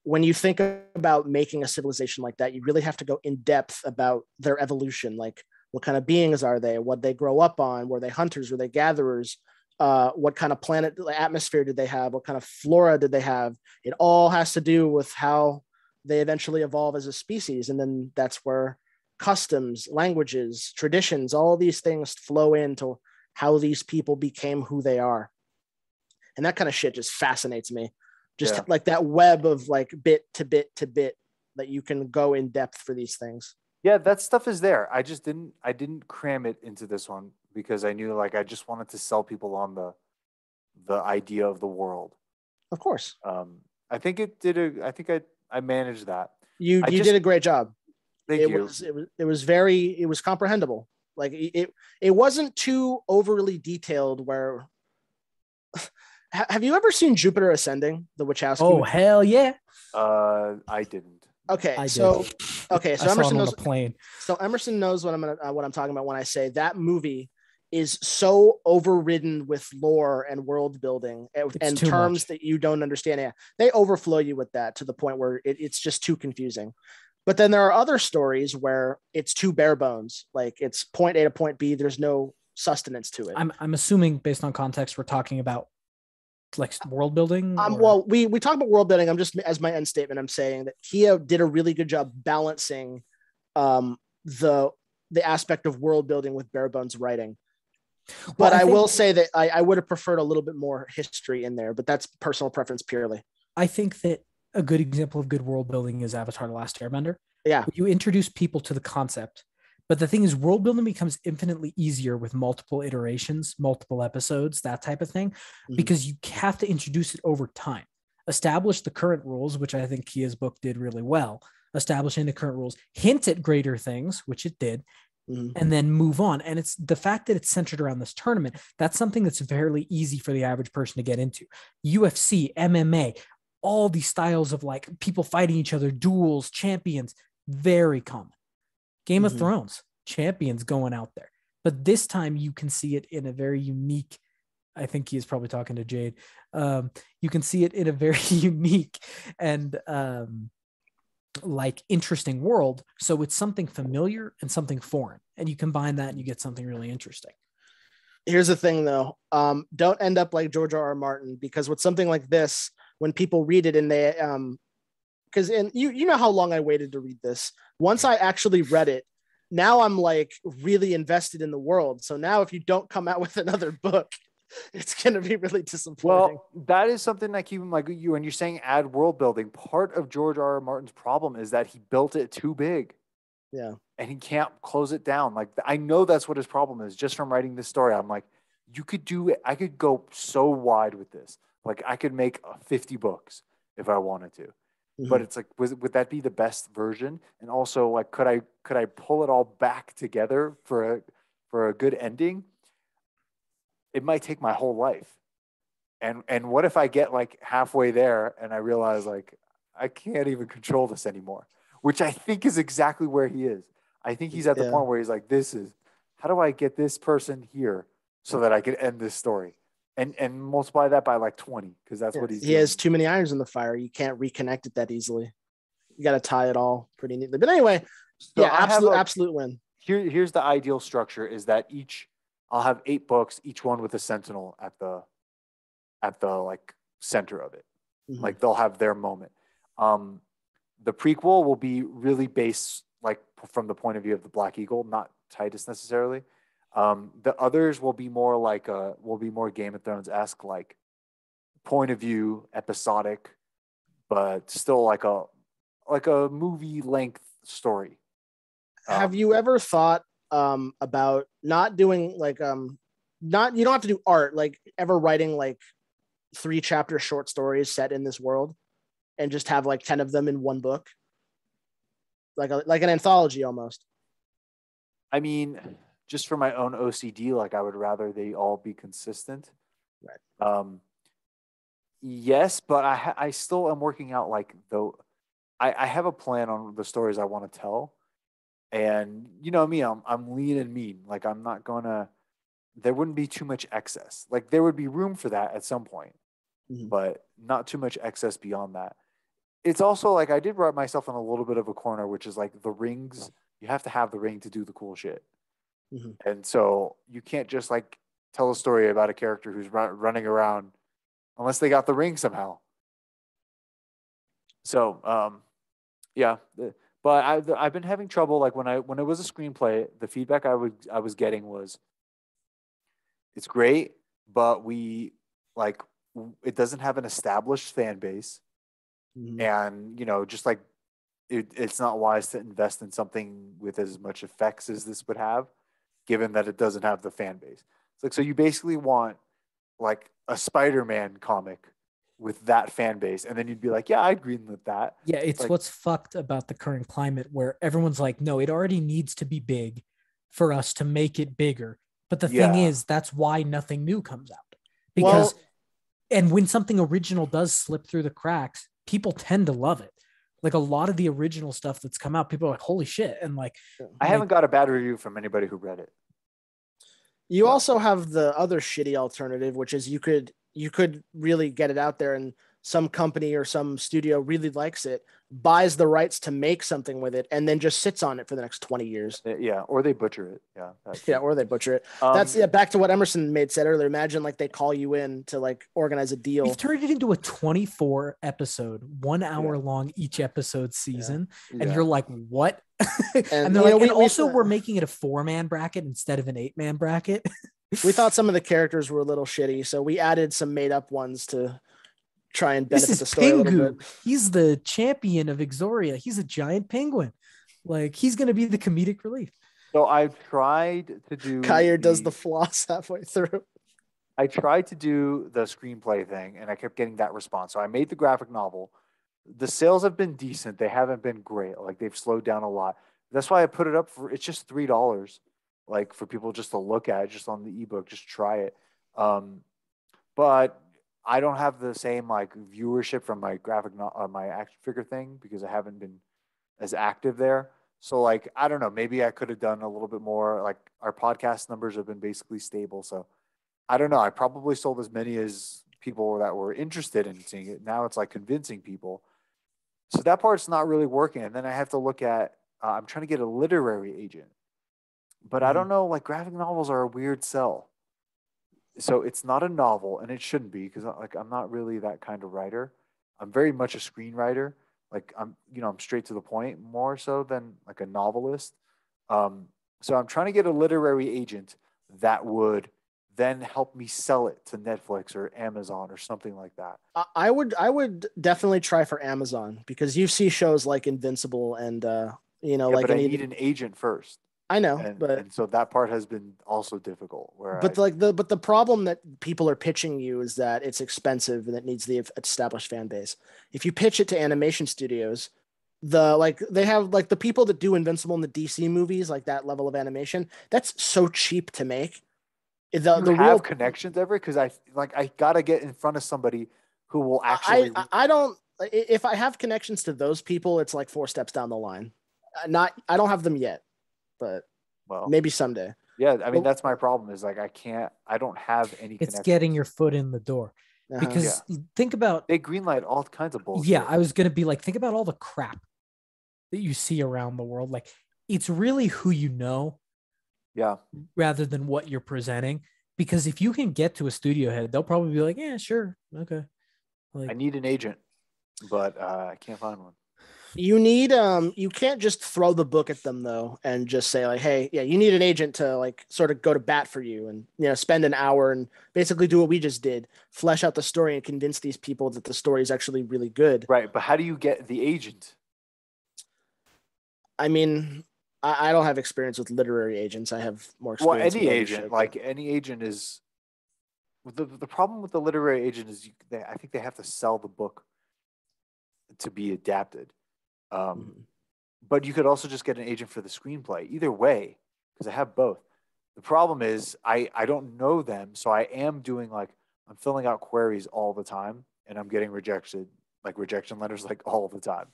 when you think about making a civilization like that, you really have to go in depth about their evolution. Like what kind of beings are they? What they grow up on? Were they hunters? Were they gatherers? What kind of planet atmosphere did they have? What kind of flora did they have? It all has to do with how they eventually evolve as a species. And then that's where customs, languages, traditions, all these things flow into how these people became who they are. And that kind of shit just fascinates me. Just Yeah. like that web of like bit to bit to bit that you can go in depth for these things. Yeah, that stuff is there. I didn't cram it into this one because I knew like I just wanted to sell people on the idea of the world. Of course. I think I managed that. You I you just did a great job. Thank you. It was comprehensible. Like it wasn't too overly detailed where have you ever seen Jupiter Ascending, the Wachowski Oh movie? hell yeah! I didn't. Okay, I so did. okay, I so saw Emerson him on knows the plane. so Emerson knows what I'm talking about when I say that movie is so overridden with lore and world building It's and too terms much. that you don't understand. Yeah, they overflow you with that to the point where it's just too confusing. But then there are other stories where it's too bare bones, like it's point A to point B. There's no sustenance to it. I'm assuming based on context, we're talking about like world building. Or... Well, we talk about world building. I'm just as my end statement. I'm saying that he did a really good job balancing um, the aspect of world building with bare bones writing. But I will say that I would have preferred a little bit more history in there, but that's personal preference purely. I think that a good example of good world building is Avatar: The Last Airbender. Yeah. You introduce people to the concept, But the thing is, world building becomes infinitely easier with multiple iterations, multiple episodes, that type of thing, because you have to introduce it over time. Establish the current rules, which I think Kia's book did really well. Establishing the current rules, hint at greater things, which it did, and then move on. And it's the fact that it's centered around this tournament. That's something that's fairly easy for the average person to get into. UFC, MMA, all these styles of like people fighting each other, duels, champions, very common. Game of Thrones, champions going out there. But this time you can see it in a very unique, I think he is probably talking to Jade. You can see it in a very unique and like interesting world. So it's something familiar and something foreign. And you combine that and you get something really interesting. Here's the thing though. Don't end up like George R.R. Martin, because with something like this, when people read it and they because you know how long I waited to read this. Once I actually read it, now I'm like really invested in the world. So now if you don't come out with another book, it's going to be really disappointing. Well, that is something that keep him like you, when you're saying add world building, part of George R.R. Martin's problem is that he built it too big. Yeah. And he can't close it down. Like, I know that's what his problem is just from writing this story. I'm like, you could do it. I could go so wide with this. Like, I could make 50 books if I wanted to. But it's like, would that be the best version? And also, like, could I pull it all back together for a good ending? It might take my whole life. And what if I get like halfway there and I realize like I can't even control this anymore? Which I think is exactly where he is. I think he's at the point where he's like, how do I get this person here so that I can end this story? And multiply that by like 20, because that's what he has too many irons in the fire. You can't reconnect it that easily. You got to tie it all pretty neatly. But anyway, so absolute win. Here's the ideal structure: is that I'll have 8 books, each one with a sentinel at the like center of it. Like they'll have their moment. The prequel will be really based like from the point of view of the Black Eagle, not Titus necessarily. The others will be more like Game of Thrones-esque, like point of view, episodic, but still like a movie length story. Have you ever thought about not doing like you don't have to do art, like ever writing like 3-chapter short stories set in this world and just have like 10 of them in one book, like an anthology almost? I mean, just for my own OCD, like I would rather they all be consistent. Right. Yes, but I still am working out like though. I have a plan on the stories I want to tell, and you know me, I'm lean and mean. Like I'm not gonna. There wouldn't be too much excess. Like there would be room for that at some point, but not too much excess beyond that. It's also like I did write myself in a little bit of a corner, which is like the rings. You have to have the ring to do the cool shit. And so you can't just like tell a story about a character who's running around unless they got the ring somehow. So, yeah, but I've been having trouble. Like when it was a screenplay, the feedback I was getting was, it's great, but it doesn't have an established fan base, and just like it's not wise to invest in something with as much effects as this would have, given that it doesn't have the fan base. It's like, so you basically want like a Spider-Man comic with that fan base, and then you'd be like, yeah, I'd greenlit that. Yeah, it's like, what's fucked about the current climate where everyone's like, no, it already needs to be big for us to make it bigger. But the thing is, that's why nothing new comes out. Because and when something original does slip through the cracks, people tend to love it. Like a lot of the original stuff that's come out, people are like, holy shit. And like, I haven't got a bad review from anybody who read it. You also have the other shitty alternative, which is you could really get it out there and some company or some studio really likes it, buys the rights to make something with it, and then just sits on it for the next 20 years. Yeah, or they butcher it. Or they butcher it. That's back to what Emerson said earlier. Imagine like they call you in to like organize a deal. We've turned it into a 24 episode, 1 hour long each episode season. And you're like, what? And they're like, we're making it a 4-man bracket instead of an 8-man bracket. We thought some of the characters were a little shitty, so we added some made up ones to try and benefit the story a little bit. He's the champion of Exoria. He's a giant penguin. Like he's going to be the comedic relief. So I've tried to do Kyer does the floss halfway through. I tried to do the screenplay thing and I kept getting that response. So I made the graphic novel. The sales have been decent. They haven't been great. Like they've slowed down a lot. That's why I put it up for it's just $3, like for people just to look at it, just on the ebook, just try it. Um, but I don't have the same like viewership from my my action figure thing because I haven't been as active there. So like I don't know, maybe I could have done a little bit more. Like our podcast numbers have been basically stable, so I don't know. I probably sold as many as people that were interested in seeing it. Now it's like convincing people. So that part's not really working. And then I have to look at, I'm trying to get a literary agent, but I Mhm. don't know, like graphic novels are a weird sell. So it's not a novel and it shouldn't be because like I'm not really that kind of writer. I'm very much a screenwriter. Like I'm straight to the point more so than like a novelist. Um, so I'm trying to get a literary agent that would then help me sell it to Netflix or Amazon or something like that. I would definitely try for Amazon because you see shows like Invincible and Yeah, like but I any. need an agent first. I know, And but and so that part has been also difficult where I the problem that people are pitching you is that it's expensive and it needs the established fan base. If you pitch it to animation studios, they have like the people that do Invincible in the DC movies, like that level of animation, that's so cheap to make. The you the have real connections ever because I gotta get in front of somebody who will I actually I don't if I have connections to those people, it's like four steps down the line. Not I don't have them yet, but well maybe someday. yeah, I mean But that's my problem is like I don't have any It's getting connections. your foot in the door. uh-huh. Yeah, Because think about, they greenlight all kinds of yeah, bullshit. I was gonna be like, think about all the crap that you see around the world. Like it's really who you know Yeah, rather than what you're presenting. Because if you can get to a studio head, they'll probably be like, yeah, sure, okay. I Like need an agent, but I can't find one. You can't just throw the book at them though and just say like, hey, yeah, you need an agent to like sort of go to bat for you and spend an hour and basically do what we just did, flesh out the story and convince these people that the story is actually really good. Right, but how do you get the agent? I mean, I don't have experience with literary agents. I have more Well, experience with any other agent, shit. But like any agent is the problem with the literary agent is I think they have to sell the book to be adapted. Um, mhm. but you could also just get an agent for the screenplay. Either way, because I have both. The problem is I don't know them, so I am doing like I'm filling out queries all the time, and I'm getting rejected like rejection letters like all the time,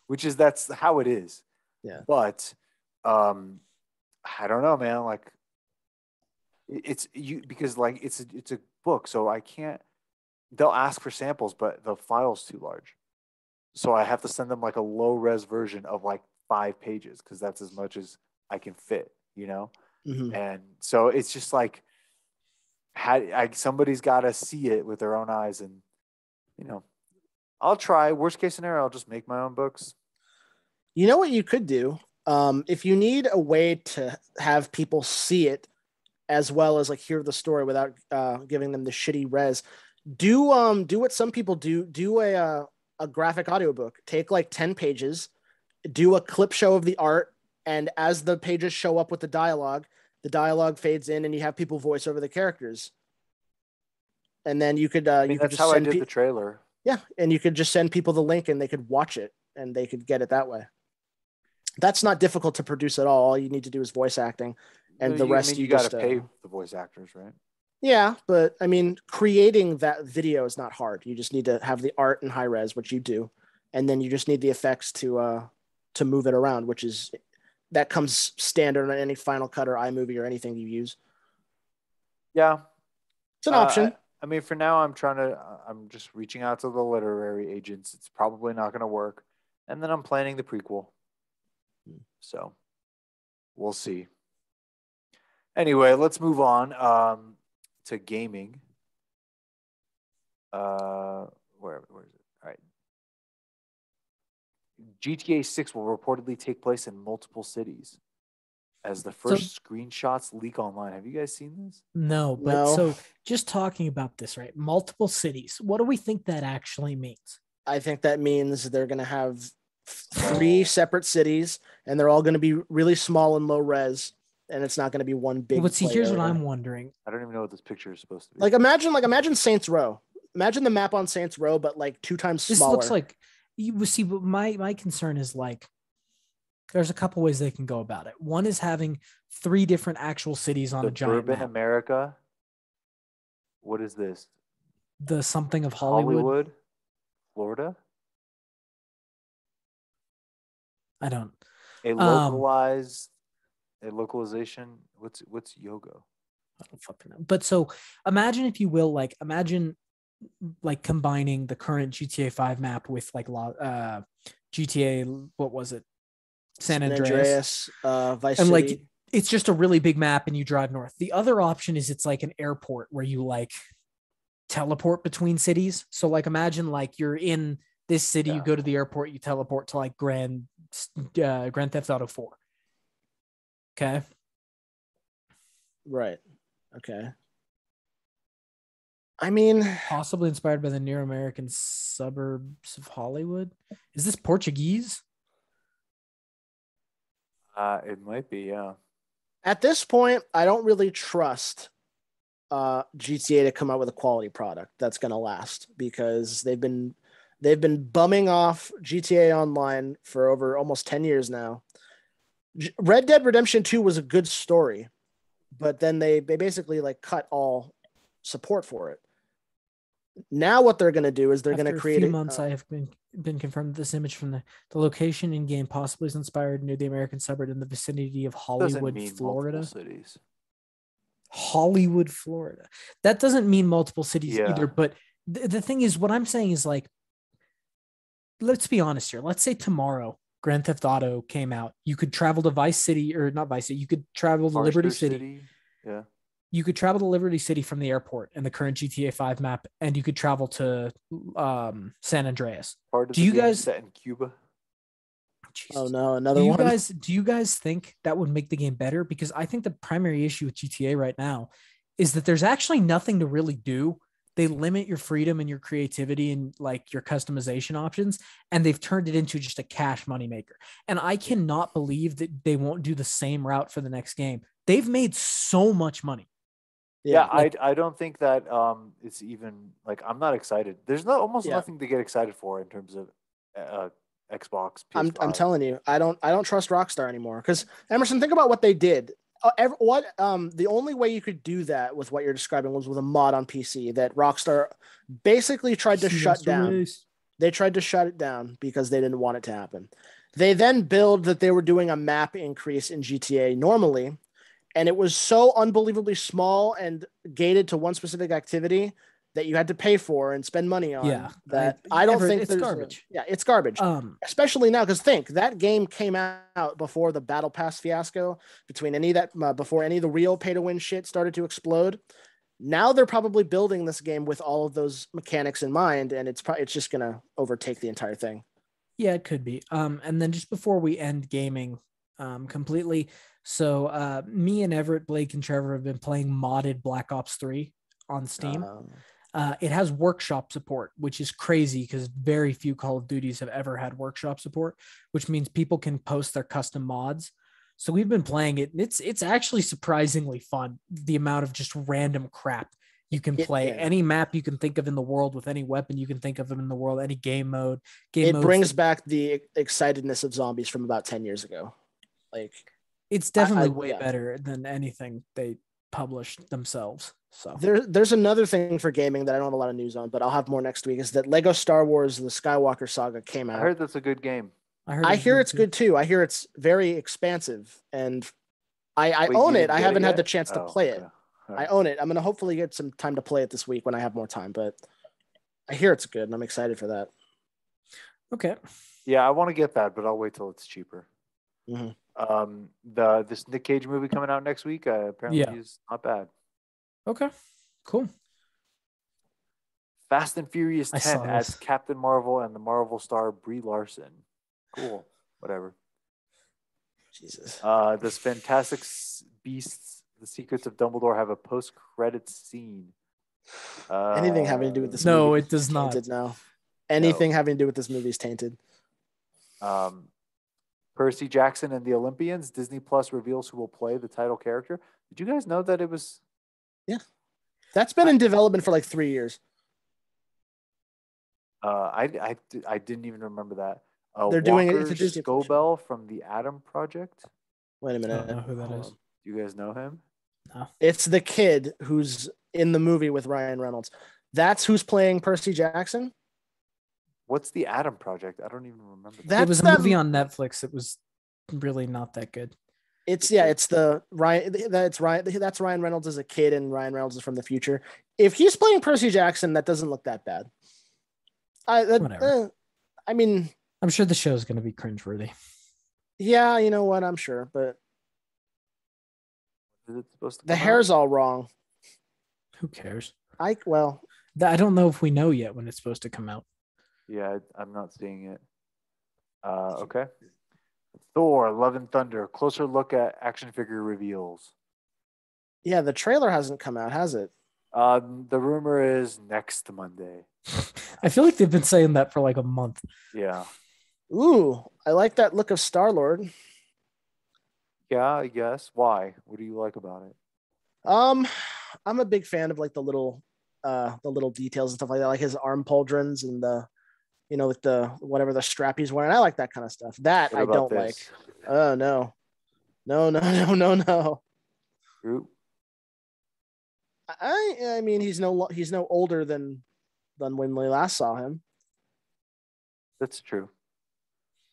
which is that's how it is. Yeah. But um, I don't know, man. Like it's you because like it's a book, so I can't. They'll ask for samples, but the file's too large. So I have to send them like a low res version of like 5 pages because that's as much as I can fit, you know? Mhm. And so it's just like somebody's got to see it with their own eyes. And, you know, I'll try. Worst case scenario, I'll just make my own books. You know what you could do? If you need a way to have people see it as well as like hear the story without giving them the shitty res, do what some people do. Do a graphic audiobook. Take like 10 pages, do a clip show of the art, and as the pages show up with the dialogue fades in, and you have people voice over the characters. And then I mean, you could that's just how I did the trailer. yeah, and you could just send people the link, and they could watch it, and they could get it that way. That's not difficult to produce at all. All you need to do is voice acting, and the I rest mean, you you got to just pay the voice actors, right? yeah. But I mean, creating that video is not hard. You just need to have the art in high res, which you do, and then you just need the effects to move it around, which is that comes standard on any Final Cut or iMovie or anything you use. Yeah. It's an Uh, option. I mean, for now, I'm just reaching out to the literary agents. It's probably not going to work. And then I'm planning the prequel. So we'll see. Anyway, let's move on to gaming. Where is it? All right. GTA 6 will reportedly take place in multiple cities as the so first screenshots leak online. Have you guys seen this? no, but No, so just talking about this, right? Multiple cities. What do we think that actually means? I think that means they're going to have three Small. separate cities, and they're all going to be really small and low res. and it's not going to be one big. But see, here's area. what I'm wondering. I don't even know what this picture is supposed to be. Like imagine Saints Row. Imagine the map on Saints Row, but like 2 times smaller. This looks like you see. But my concern is like, there's a couple ways they can go about it. One is having 3 different actual cities on a giant Urban map. America. What is this? The something of Hollywood. Florida. I don't. A localization. What's Yogo? I don't fucking know. But so imagine, if you will, like imagine like combining the current GTA 5 map with like GTA, what was it? San Andreas, Vice and City. like it's just a really big map and you drive north. The other option is it's like an airport where you like teleport between cities. So like imagine like you're in this city, you go to the airport, you teleport to like Grand Theft Auto 4. Okay. Right. Okay. I mean, possibly inspired by the near American suburbs of Hollywood. Is this Portuguese? It might be, yeah. At this point, I don't really trust GTA to come out with a quality product that's going to last, because they've been bumming off GTA Online for over almost 10 years now. Red Dead Redemption 2 was a good story, but then they basically like cut all support for it. Now what they're going to do is they're going to create a few months. I have been confirmed this image from the location in game possibly is inspired near the American suburb in the vicinity of Hollywood, Florida. Cities. Hollywood, Florida. That doesn't mean multiple cities either. But the thing is, what I'm saying is like, let's be honest here. Let's say tomorrow Grand Theft Auto came out. You could travel to Vice City, or not Vice City. You could travel to Liberty City. Yeah. You could travel to Liberty City from the airport in the current GTA 5 map, and you could travel to San Andreas. Do you guys set in Cuba? Jesus. Oh no, another one. Do you guys think that would make the game better? Because I think the primary issue with GTA right now is that there's actually nothing to really do. They limit your freedom and your creativity and like your customization options, and they've turned it into just a cash money maker. And I cannot believe that they won't do the same route for the next game. They've made so much money. Yeah, like, I don't think that it's even like, I'm not excited. There's almost nothing to get excited for in terms of Xbox. PS5. I'm telling you, I don't trust Rockstar anymore, because Emerson, think about what they did. The only way you could do that with what you're describing was with a mod on PC that Rockstar basically tried to shut down. They tried to shut it down because they didn't want it to happen. They then billed that they were doing a map increase in GTA normally, and it was so unbelievably small and gated to one specific activity that you had to pay for and spend money on. I don't think it's garbage. It's garbage. Especially now, because think that game came out before the Battle Pass fiasco, before any of the real pay to win shit started to explode. Now they're probably building this game with all of those mechanics in mind, and it's just gonna overtake the entire thing. Yeah, it could be. And then just before we end gaming completely, so me and Everett, Blake, and Trevor have been playing modded Black Ops 3 on Steam. It has workshop support, which is crazy because very few Call of Duties have ever had workshop support, which means people can post their custom mods. So we've been playing it, and it's actually surprisingly fun. The amount of just random crap you can play, any map you can think of in the world with any weapon you can think of in the world, any game mode. It brings back the excitedness of zombies from about 10 years ago. Like, it's definitely way better than anything they published themselves. So there's another thing for gaming that I don't have a lot of news on, but I'll have more next week, is that Lego Star Wars: The Skywalker Saga came out. I heard that's a good game. I hear it's good too. I hear it's very expansive, and I own it. I haven't had the chance to play it. Right. I own it. I'm going to hopefully get some time to play it this week when I have more time, but I hear it's good, and I'm excited for that. Okay. Yeah, I want to get that, but I'll wait till it's cheaper. Mm-hmm. This Nick Cage movie coming out next week, apparently is not bad. Okay, cool. Fast and Furious 10 adds Captain Marvel and the Marvel star Brie Larson. Cool. Whatever. Jesus. This Fantastic Beasts: The Secrets of Dumbledore have a post-credits scene. Anything having to do with this movie? No, it does not. Now. Anything having to do with this movie is tainted. Percy Jackson and the Olympians. Disney Plus reveals who will play the title character. Did you guys know that it was? Yeah, that's been in development for like 3 years. I didn't even remember that. They're doing it. Walker It's a Disney production. Scobell from the Adam Project. Wait a I minute. don't know who that Hold is. on. Do you guys know him? No. It's the kid who's in the movie with Ryan Reynolds. That's who's playing Percy Jackson. What's the Adam Project? I don't even remember. It was a movie on Netflix. It was really not that good. It's the Ryan. That's Ryan Reynolds as a kid, and Ryan Reynolds is from the future. If he's playing Percy Jackson, that doesn't look that bad. Whatever. I mean, I'm sure the show's going to be cringeworthy. yeah, you know what? I'm sure, but Is it supposed to the come hair's out? all wrong. Who cares? I don't know if we know yet when it's supposed to come out. Yeah, I'm not seeing it. Okay. Thor: Love and Thunder. Closer look at action figure reveals. yeah, the trailer hasn't come out, has it? The rumor is next Monday. I feel like they've been saying that for like a month. Yeah. Ooh, I like that look of Star-Lord. Yeah, I guess. Why? What do you like about it? I'm a big fan of like the little details and stuff like that, like his arm pauldrons and the, with the whatever the strap he's wearing. I like that kind of stuff. That What I about don't this? like. Oh no. No. Groot? I mean he's no older than when we last saw him. That's true.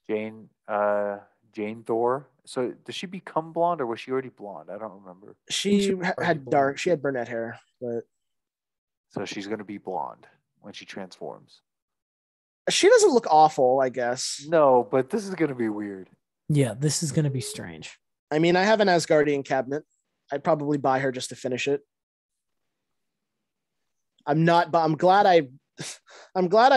Jane Thor. So does she become blonde or was she already blonde? I don't remember. She had blonde. she had brunette hair, but So she's gonna be blonde when she transforms. she doesn't look awful, I guess. No, but this is gonna be weird. Yeah, this is going to be strange. I mean, I have an Asgardian cabinet. I'd probably buy her just to finish it. I'm not, but I'm glad I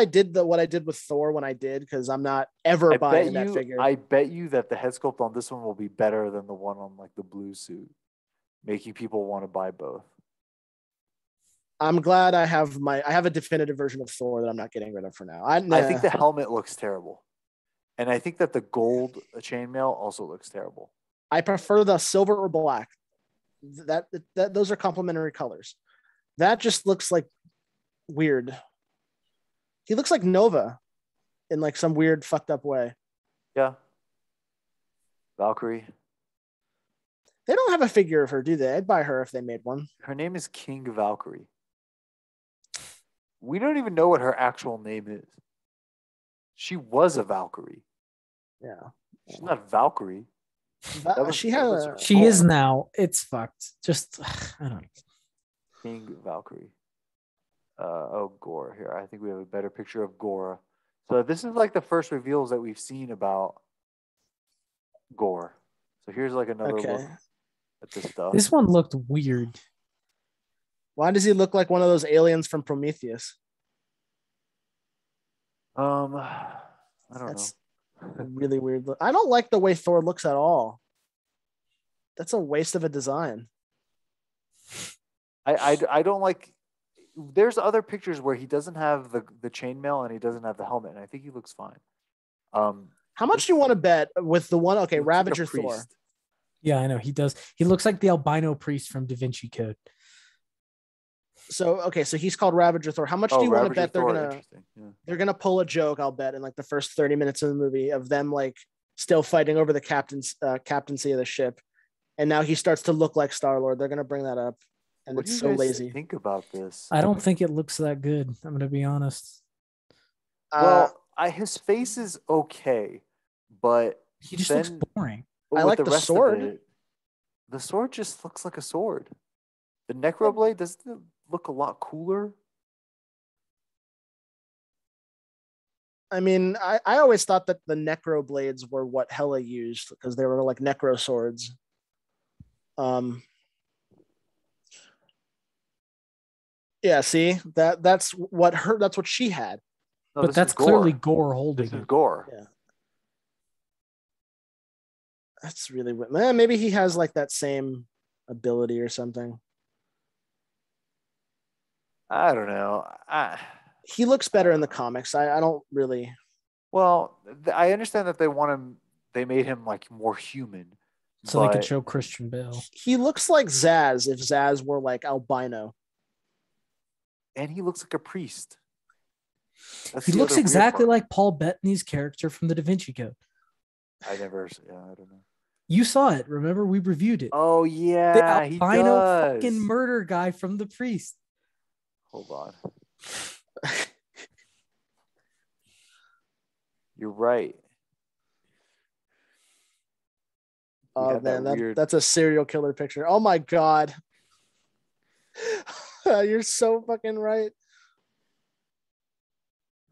did what I did with Thor when I did, because I'm not ever buying that figure. I bet you that the head sculpt on this one will be better than the one on like the blue suit, making people want to buy both. I'm glad I have a definitive version of Thor that I'm not getting rid of for now. I think the helmet looks terrible. And I think that the gold chainmail also looks terrible. I prefer the silver or black. That those are complementary colors. That just looks like weird. He looks like Nova in like some weird fucked up way. Yeah. Valkyrie. They don't have a figure of her, do they? I'd buy her if they made one. Her name is King Valkyrie. We don't even know what her actual name is. She was a Valkyrie. Yeah. She's not Valkyrie. She is now. It's fucked. Just I don't know. King Valkyrie. Gore here. I think we have a better picture of Gore. So this is like the first reveals that we've seen about Gore. So here's like another look at this stuff. This one looked weird. Why does he look like one of those aliens from Prometheus? I don't know. Really weird look. I don't like the way Thor looks at all. That's a waste of a design. I don't like. There's other pictures where he doesn't have the chainmail and he doesn't have the helmet, and I think he looks fine. How much do you want to bet with the one? Okay, Ravager like Thor. Yeah, I know he does. He looks like the albino priest from Da Vinci Code. So he's called Ravager Thor. How much do you want to bet Thor, they're gonna pull a joke? I'll bet in like the first 30 minutes of the movie of them like still fighting over the captaincy of the ship, and now he starts to look like Star-Lord. They're gonna bring that up, and What it's do you so guys lazy. think about this? I don't think it looks that good. I'm gonna be honest. Well, his face is okay, but he just looks boring. I like the sword. The sword just looks like a sword. The Necroblade doesn't it look a lot cooler. I mean, I always thought that the Necro blades were what Hela used because they were like Necro swords. Yeah, see that's what she had. No, but that's clearly Gore holding. This is Gore. Yeah. That's really weird. Maybe he has like that same ability or something. I don't know. He looks better in the comics. I don't really. Well, I understand that they want him they made him like more human. So they could show Christian Bale. He looks like Zaz if Zaz were like albino. And he looks like a priest. He looks exactly like Paul Bettany's character from the Da Vinci Code. I don't know. You saw it. Remember, we reviewed it. Oh yeah, the albino fucking murder guy from The Priest. Hold on. You're right. Oh man, that's a serial killer picture. Oh my god. You're so fucking right.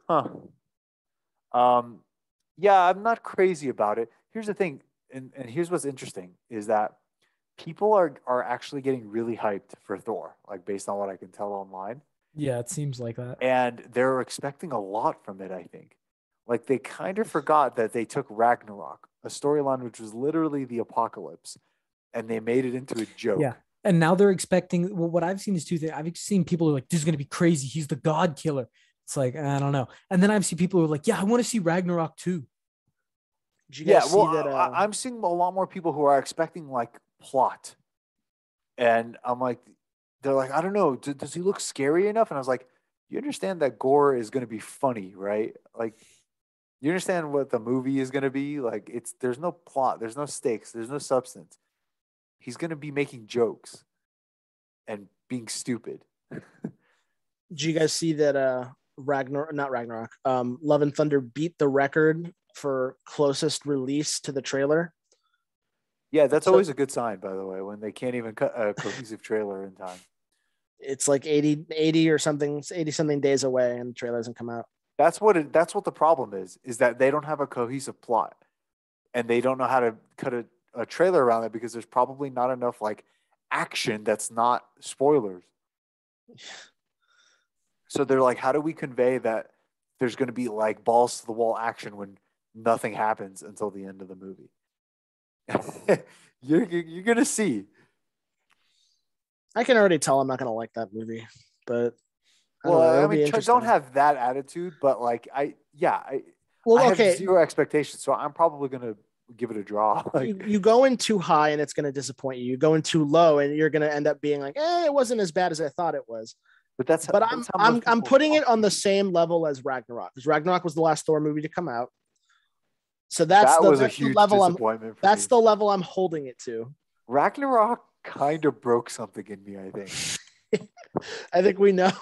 Huh. Yeah, I'm not crazy about it. Here's the thing, and here's what's interesting is that people are actually getting really hyped for Thor, like based on what I can tell online. Yeah, it seems like that. And they're expecting a lot from it, I think. Like they kind of forgot that they took Ragnarok, a storyline which was literally the apocalypse, and they made it into a joke. Yeah. And now they're expecting, well, what I've seen is two things. I've seen people who are like, this is going to be crazy. He's the God killer. It's like, I don't know. And then I've seen people who are like, yeah, I want to see Ragnarok too. Did you guys see that? I'm seeing a lot more people who are expecting like plot. And I'm like, they're like, I don't know. Does he look scary enough? And I was like, you understand that gore is going to be funny, right? Like, you understand what the movie is going to be? Like, there's no plot, there's no stakes, there's no substance. He's going to be making jokes and being stupid. Did you guys see that Love and Thunder beat the record for closest release to the trailer? Yeah, that's always a good sign, by the way, when they can't even cut a cohesive trailer in time. It's like 80 or something, 80 something days away and the trailer hasn't come out. That's what the problem is that they don't have a cohesive plot and they don't know how to cut a trailer around it because there's probably not enough like action that's not spoilers. So they're like, how do we convey that there's going to be like balls to the wall action when nothing happens until the end of the movie? You're going to see. I can already tell I'm not going to like that movie, but I mean, don't have that attitude, but like, I have zero expectations, so I'm probably going to give it a draw. Like, you go in too high and it's going to disappoint you. You go in too low and you're going to end up being like, it wasn't as bad as I thought it was. But I'm putting it on the same level as Ragnarok, because Ragnarok was the last Thor movie to come out. So that's a huge disappointment. That's the level I'm holding it to. Ragnarok kind of broke something in me, I think. I think we know.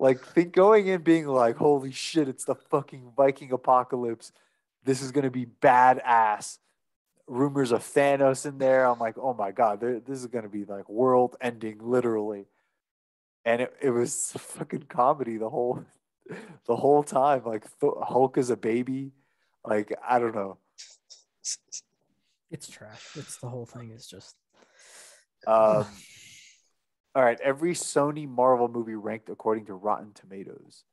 Like, going in being like, holy shit, it's the fucking Viking apocalypse. This is going to be badass. Rumors of Thanos in there. I'm like, oh my God, this is going to be like world ending, literally. And it was fucking comedy the whole time. Like, Hulk is a baby. Like, I don't know. It's trash. It's the whole thing is just. All right. Every Sony Marvel movie ranked according to Rotten Tomatoes,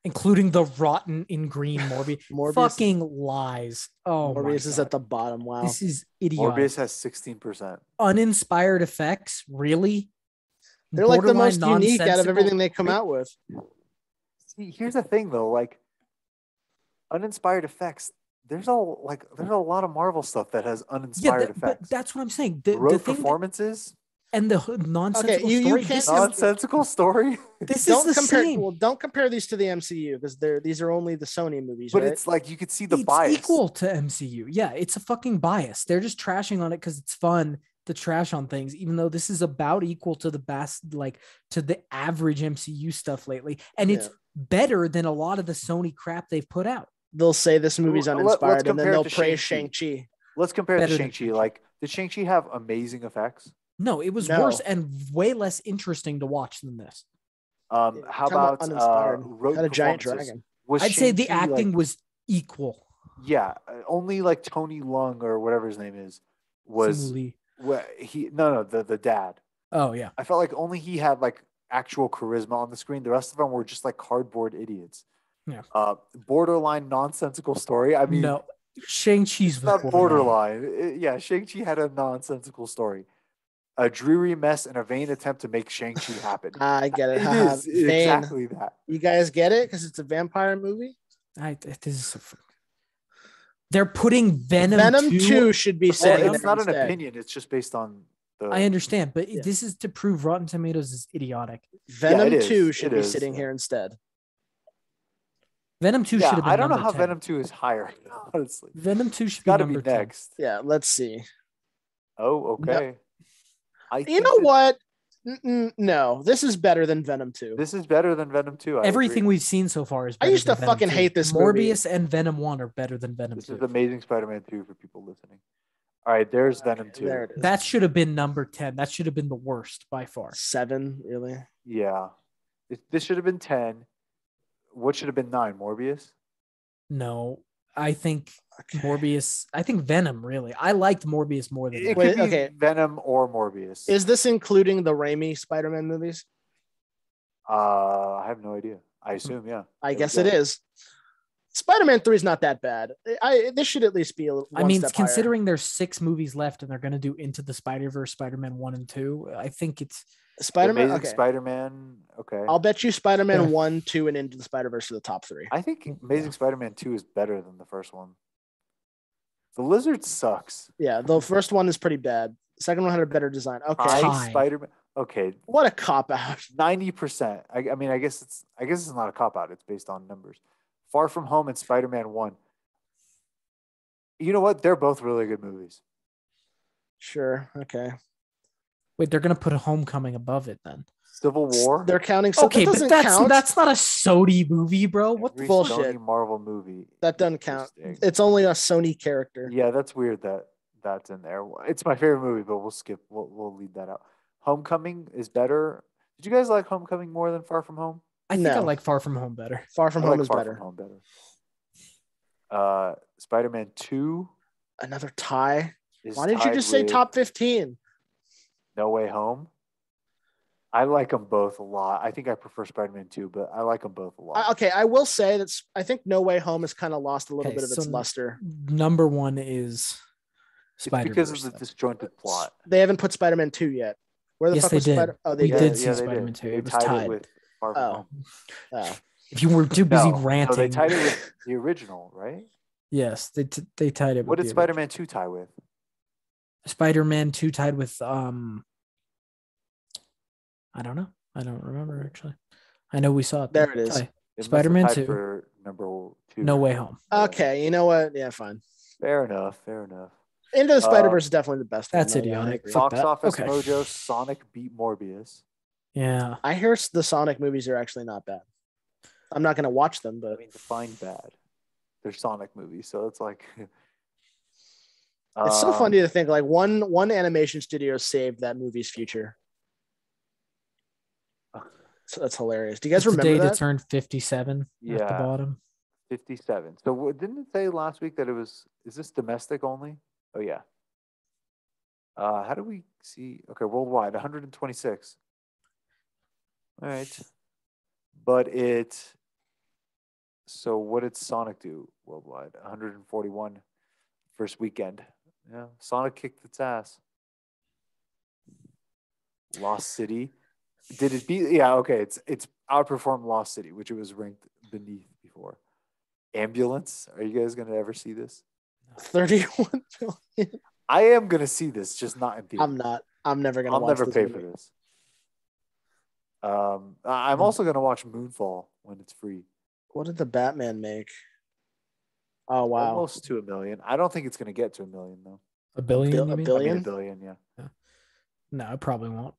including the rotten in green Morbius. Fucking lies. Oh, Morbius is at the bottom. Wow, this is idiotic. Morbius has 16%. Uninspired effects, really? They're like the most unique out of everything they come out with. See, here's the thing though, like uninspired effects. There's a lot of Marvel stuff that has uninspired effects. But that's what I'm saying. The performances and the nonsensical story. Nonsensical story. This is the same. Well, don't compare these to the MCU because these are only the Sony movies. But right? it's like you could see the bias. It's equal to MCU. Yeah, it's a fucking bias. They're just trashing on it because it's fun to trash on things, even though this is about equal to the best, like to the average MCU stuff lately, and it's better than a lot of the Sony crap they've put out. They'll say this movie's uninspired, and then they'll praise Shang-Chi. Let's compare to Shang-Chi. Like, did Shang-Chi have amazing effects? No, it was worse and way less interesting to watch than this. How about had a giant dragon? I'd say the acting was equal. Yeah, only like Tony Leung or whatever his name is was the dad. Oh yeah, I felt like only he had like actual charisma on the screen. The rest of them were just like cardboard idiots. Yeah. Borderline nonsensical story. I mean, no, Shang-Chi's not borderline. Yeah, Shang-Chi had a nonsensical story. A dreary mess and a vain attempt to make Shang-Chi happen. I get it. It is exactly that. You guys get it because it's a vampire movie. This is They're putting Venom, Venom 2. 2 should be Well, sitting it's there not an instead. opinion. It's just based on the. I understand, but Yeah. this is to prove Rotten Tomatoes is idiotic. Venom it is. 2 should It be is, sitting yeah. here instead. Venom 2 should have been I don't know number how 10. Venom 2 is higher, honestly. Venom 2 It's should be got to be number 10. next. Yeah, let's see. Oh, okay. You know what? No, this is better than Venom 2. This is better than Venom 2. Everything we've seen so far is I better used than to Venom fucking 2. hate this movie. Morbius and Venom 1 are better than Venom This 2. is Amazing Spider-Man 2 for people listening. All right, there's Venom 2. There it is. That should have been number 10. That should have been the worst by far. 7, really? Yeah. This should have been 10. What should have been 9? Morbius? No, I think Morbius. I think Venom, really. I liked Morbius more than It Venom. could be Venom or Morbius. Is this including the Raimi Spider-Man movies? I have no idea. I assume, yeah. I guess it is. Spider-Man 3 is not that bad. This should at least be a little. I mean, considering there's 6 movies left and they're going to do Into the Spider-Verse, Spider-Man 1 and 2, I think it's Spider-Man. Amazing Okay. Spider-Man. Okay. I'll bet you Spider-Man 1, 2, and Into the Spider-Verse are the top 3. I think Amazing Spider-Man 2 is better than the first one. The Lizard sucks. Yeah, the first one is pretty bad. The second one had a better design. Okay. Tie. Spider-Man. Okay. What a cop out. 90%. I mean, I guess it's not a cop out. It's based on numbers. Far From Home and Spider-Man 1. You know what? They're both really good movies. Sure. Okay. wait, they're going to put a Homecoming above it then. Civil War. They're counting. Okay, that but doesn't count. that's not a Sony movie, bro. What the Every bullshit? Sony Marvel movie. That doesn't count. Interesting. It's only a Sony character. Yeah, that's weird that that's in there. It's my favorite movie, but we'll skip. We'll leave that out. Homecoming is better. Did you guys like Homecoming more than Far From Home? I think I No. like Far From Home better. Far From I Home like is Far better. From Home better. Spider-Man 2 Another tie. is Why didn't you tied just say with top 15? No Way Home. I like them both a lot. I think I prefer Spider-Man 2, but I like them both a lot. Okay, I will say that I think No Way Home has kind of lost a little Okay, bit of its so luster. Number 1 is It's Spider-Verse. because of the disjointed plot. They haven't put Spider-Man 2 yet. Where the Yes, fuck they was did. Spider? Oh, they We did. did see they Spider-Man 2. They It was tied tied. it with Far From Oh. Home. Oh. If you were too busy No, ranting. they tied it with the original, right? Yes, they tied it. What with did the Spider-Man 2 tie with? Spider-Man 2 tied with I don't know. I don't remember actually. I know we saw it. There it is. Tie. It must have Spider-Man tied 2. for number 2. No Way Home. Okay, you know what? Yeah, fine. Fair enough. Into the Spider-Verse is definitely the best. That's one, though, yeah, I idiotic. agree. Fuck Box that. office Okay. mojo, Sonic beat Morbius. Yeah. I hear the Sonic movies are actually not bad. I'm not going to watch them, I but mean, define bad. They're Sonic movies, so it's like it's so funny to think like one animation studio saved that movie's future. So that's hilarious. Do you guys It's the remember day that? to turn 57 at the Yeah. bottom. 57. So didn't it say last week that it was? Is this domestic only? Oh yeah. How do we see? Okay, worldwide 126. All right, but so what did Sonic do worldwide? 141 first weekend. Yeah, Sonic kicked its ass. Lost City. Did it beat? Yeah, okay. It's outperformed Lost City, which it was ranked beneath before. Ambulance. Are you guys gonna ever see this? 31 billion. I am gonna see this, just not in theaters. I'm not. I'm never going to I'll watch never this pay movie. for this. I'm also gonna watch Moonfall when it's free. What did the Batman make? Oh, wow. Almost to $1 million. I don't think it's gonna get to $1 million though. A billion? A you mean? I mean, billion? $1 billion, yeah. No, it probably won't.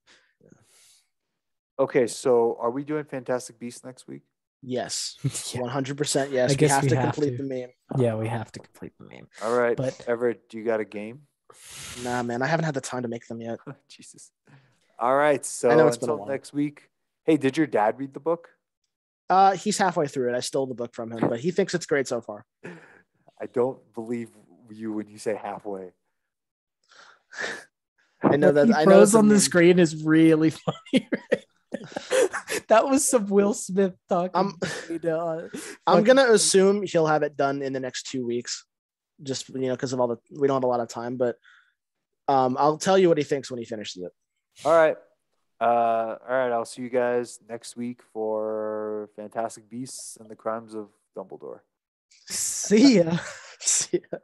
Okay, so are we doing Fantastic Beasts next week? Yes. Yeah. 100% yes. I guess we have we to have complete to. the meme. Yeah, we have to complete the meme. All right, But- Everett, do you got a game? Nah, man. I haven't had the time to make them yet. Jesus. All right, so I know it's been a until while. next week. Hey, did your dad read the book? He's halfway through it. I stole the book from him, but he thinks it's great so far. I don't believe you when you say halfway. I know that. He I know froze it's a on the meme. screen is really funny. Right? That was some Will Smith talking. I'm gonna assume he'll have it done in the next 2 weeks, just because of we don't have a lot of time. But I'll tell you what he thinks when he finishes it. All right. I'll see you guys next week for Fantastic Beasts and the Crimes of Dumbledore. See ya. See ya.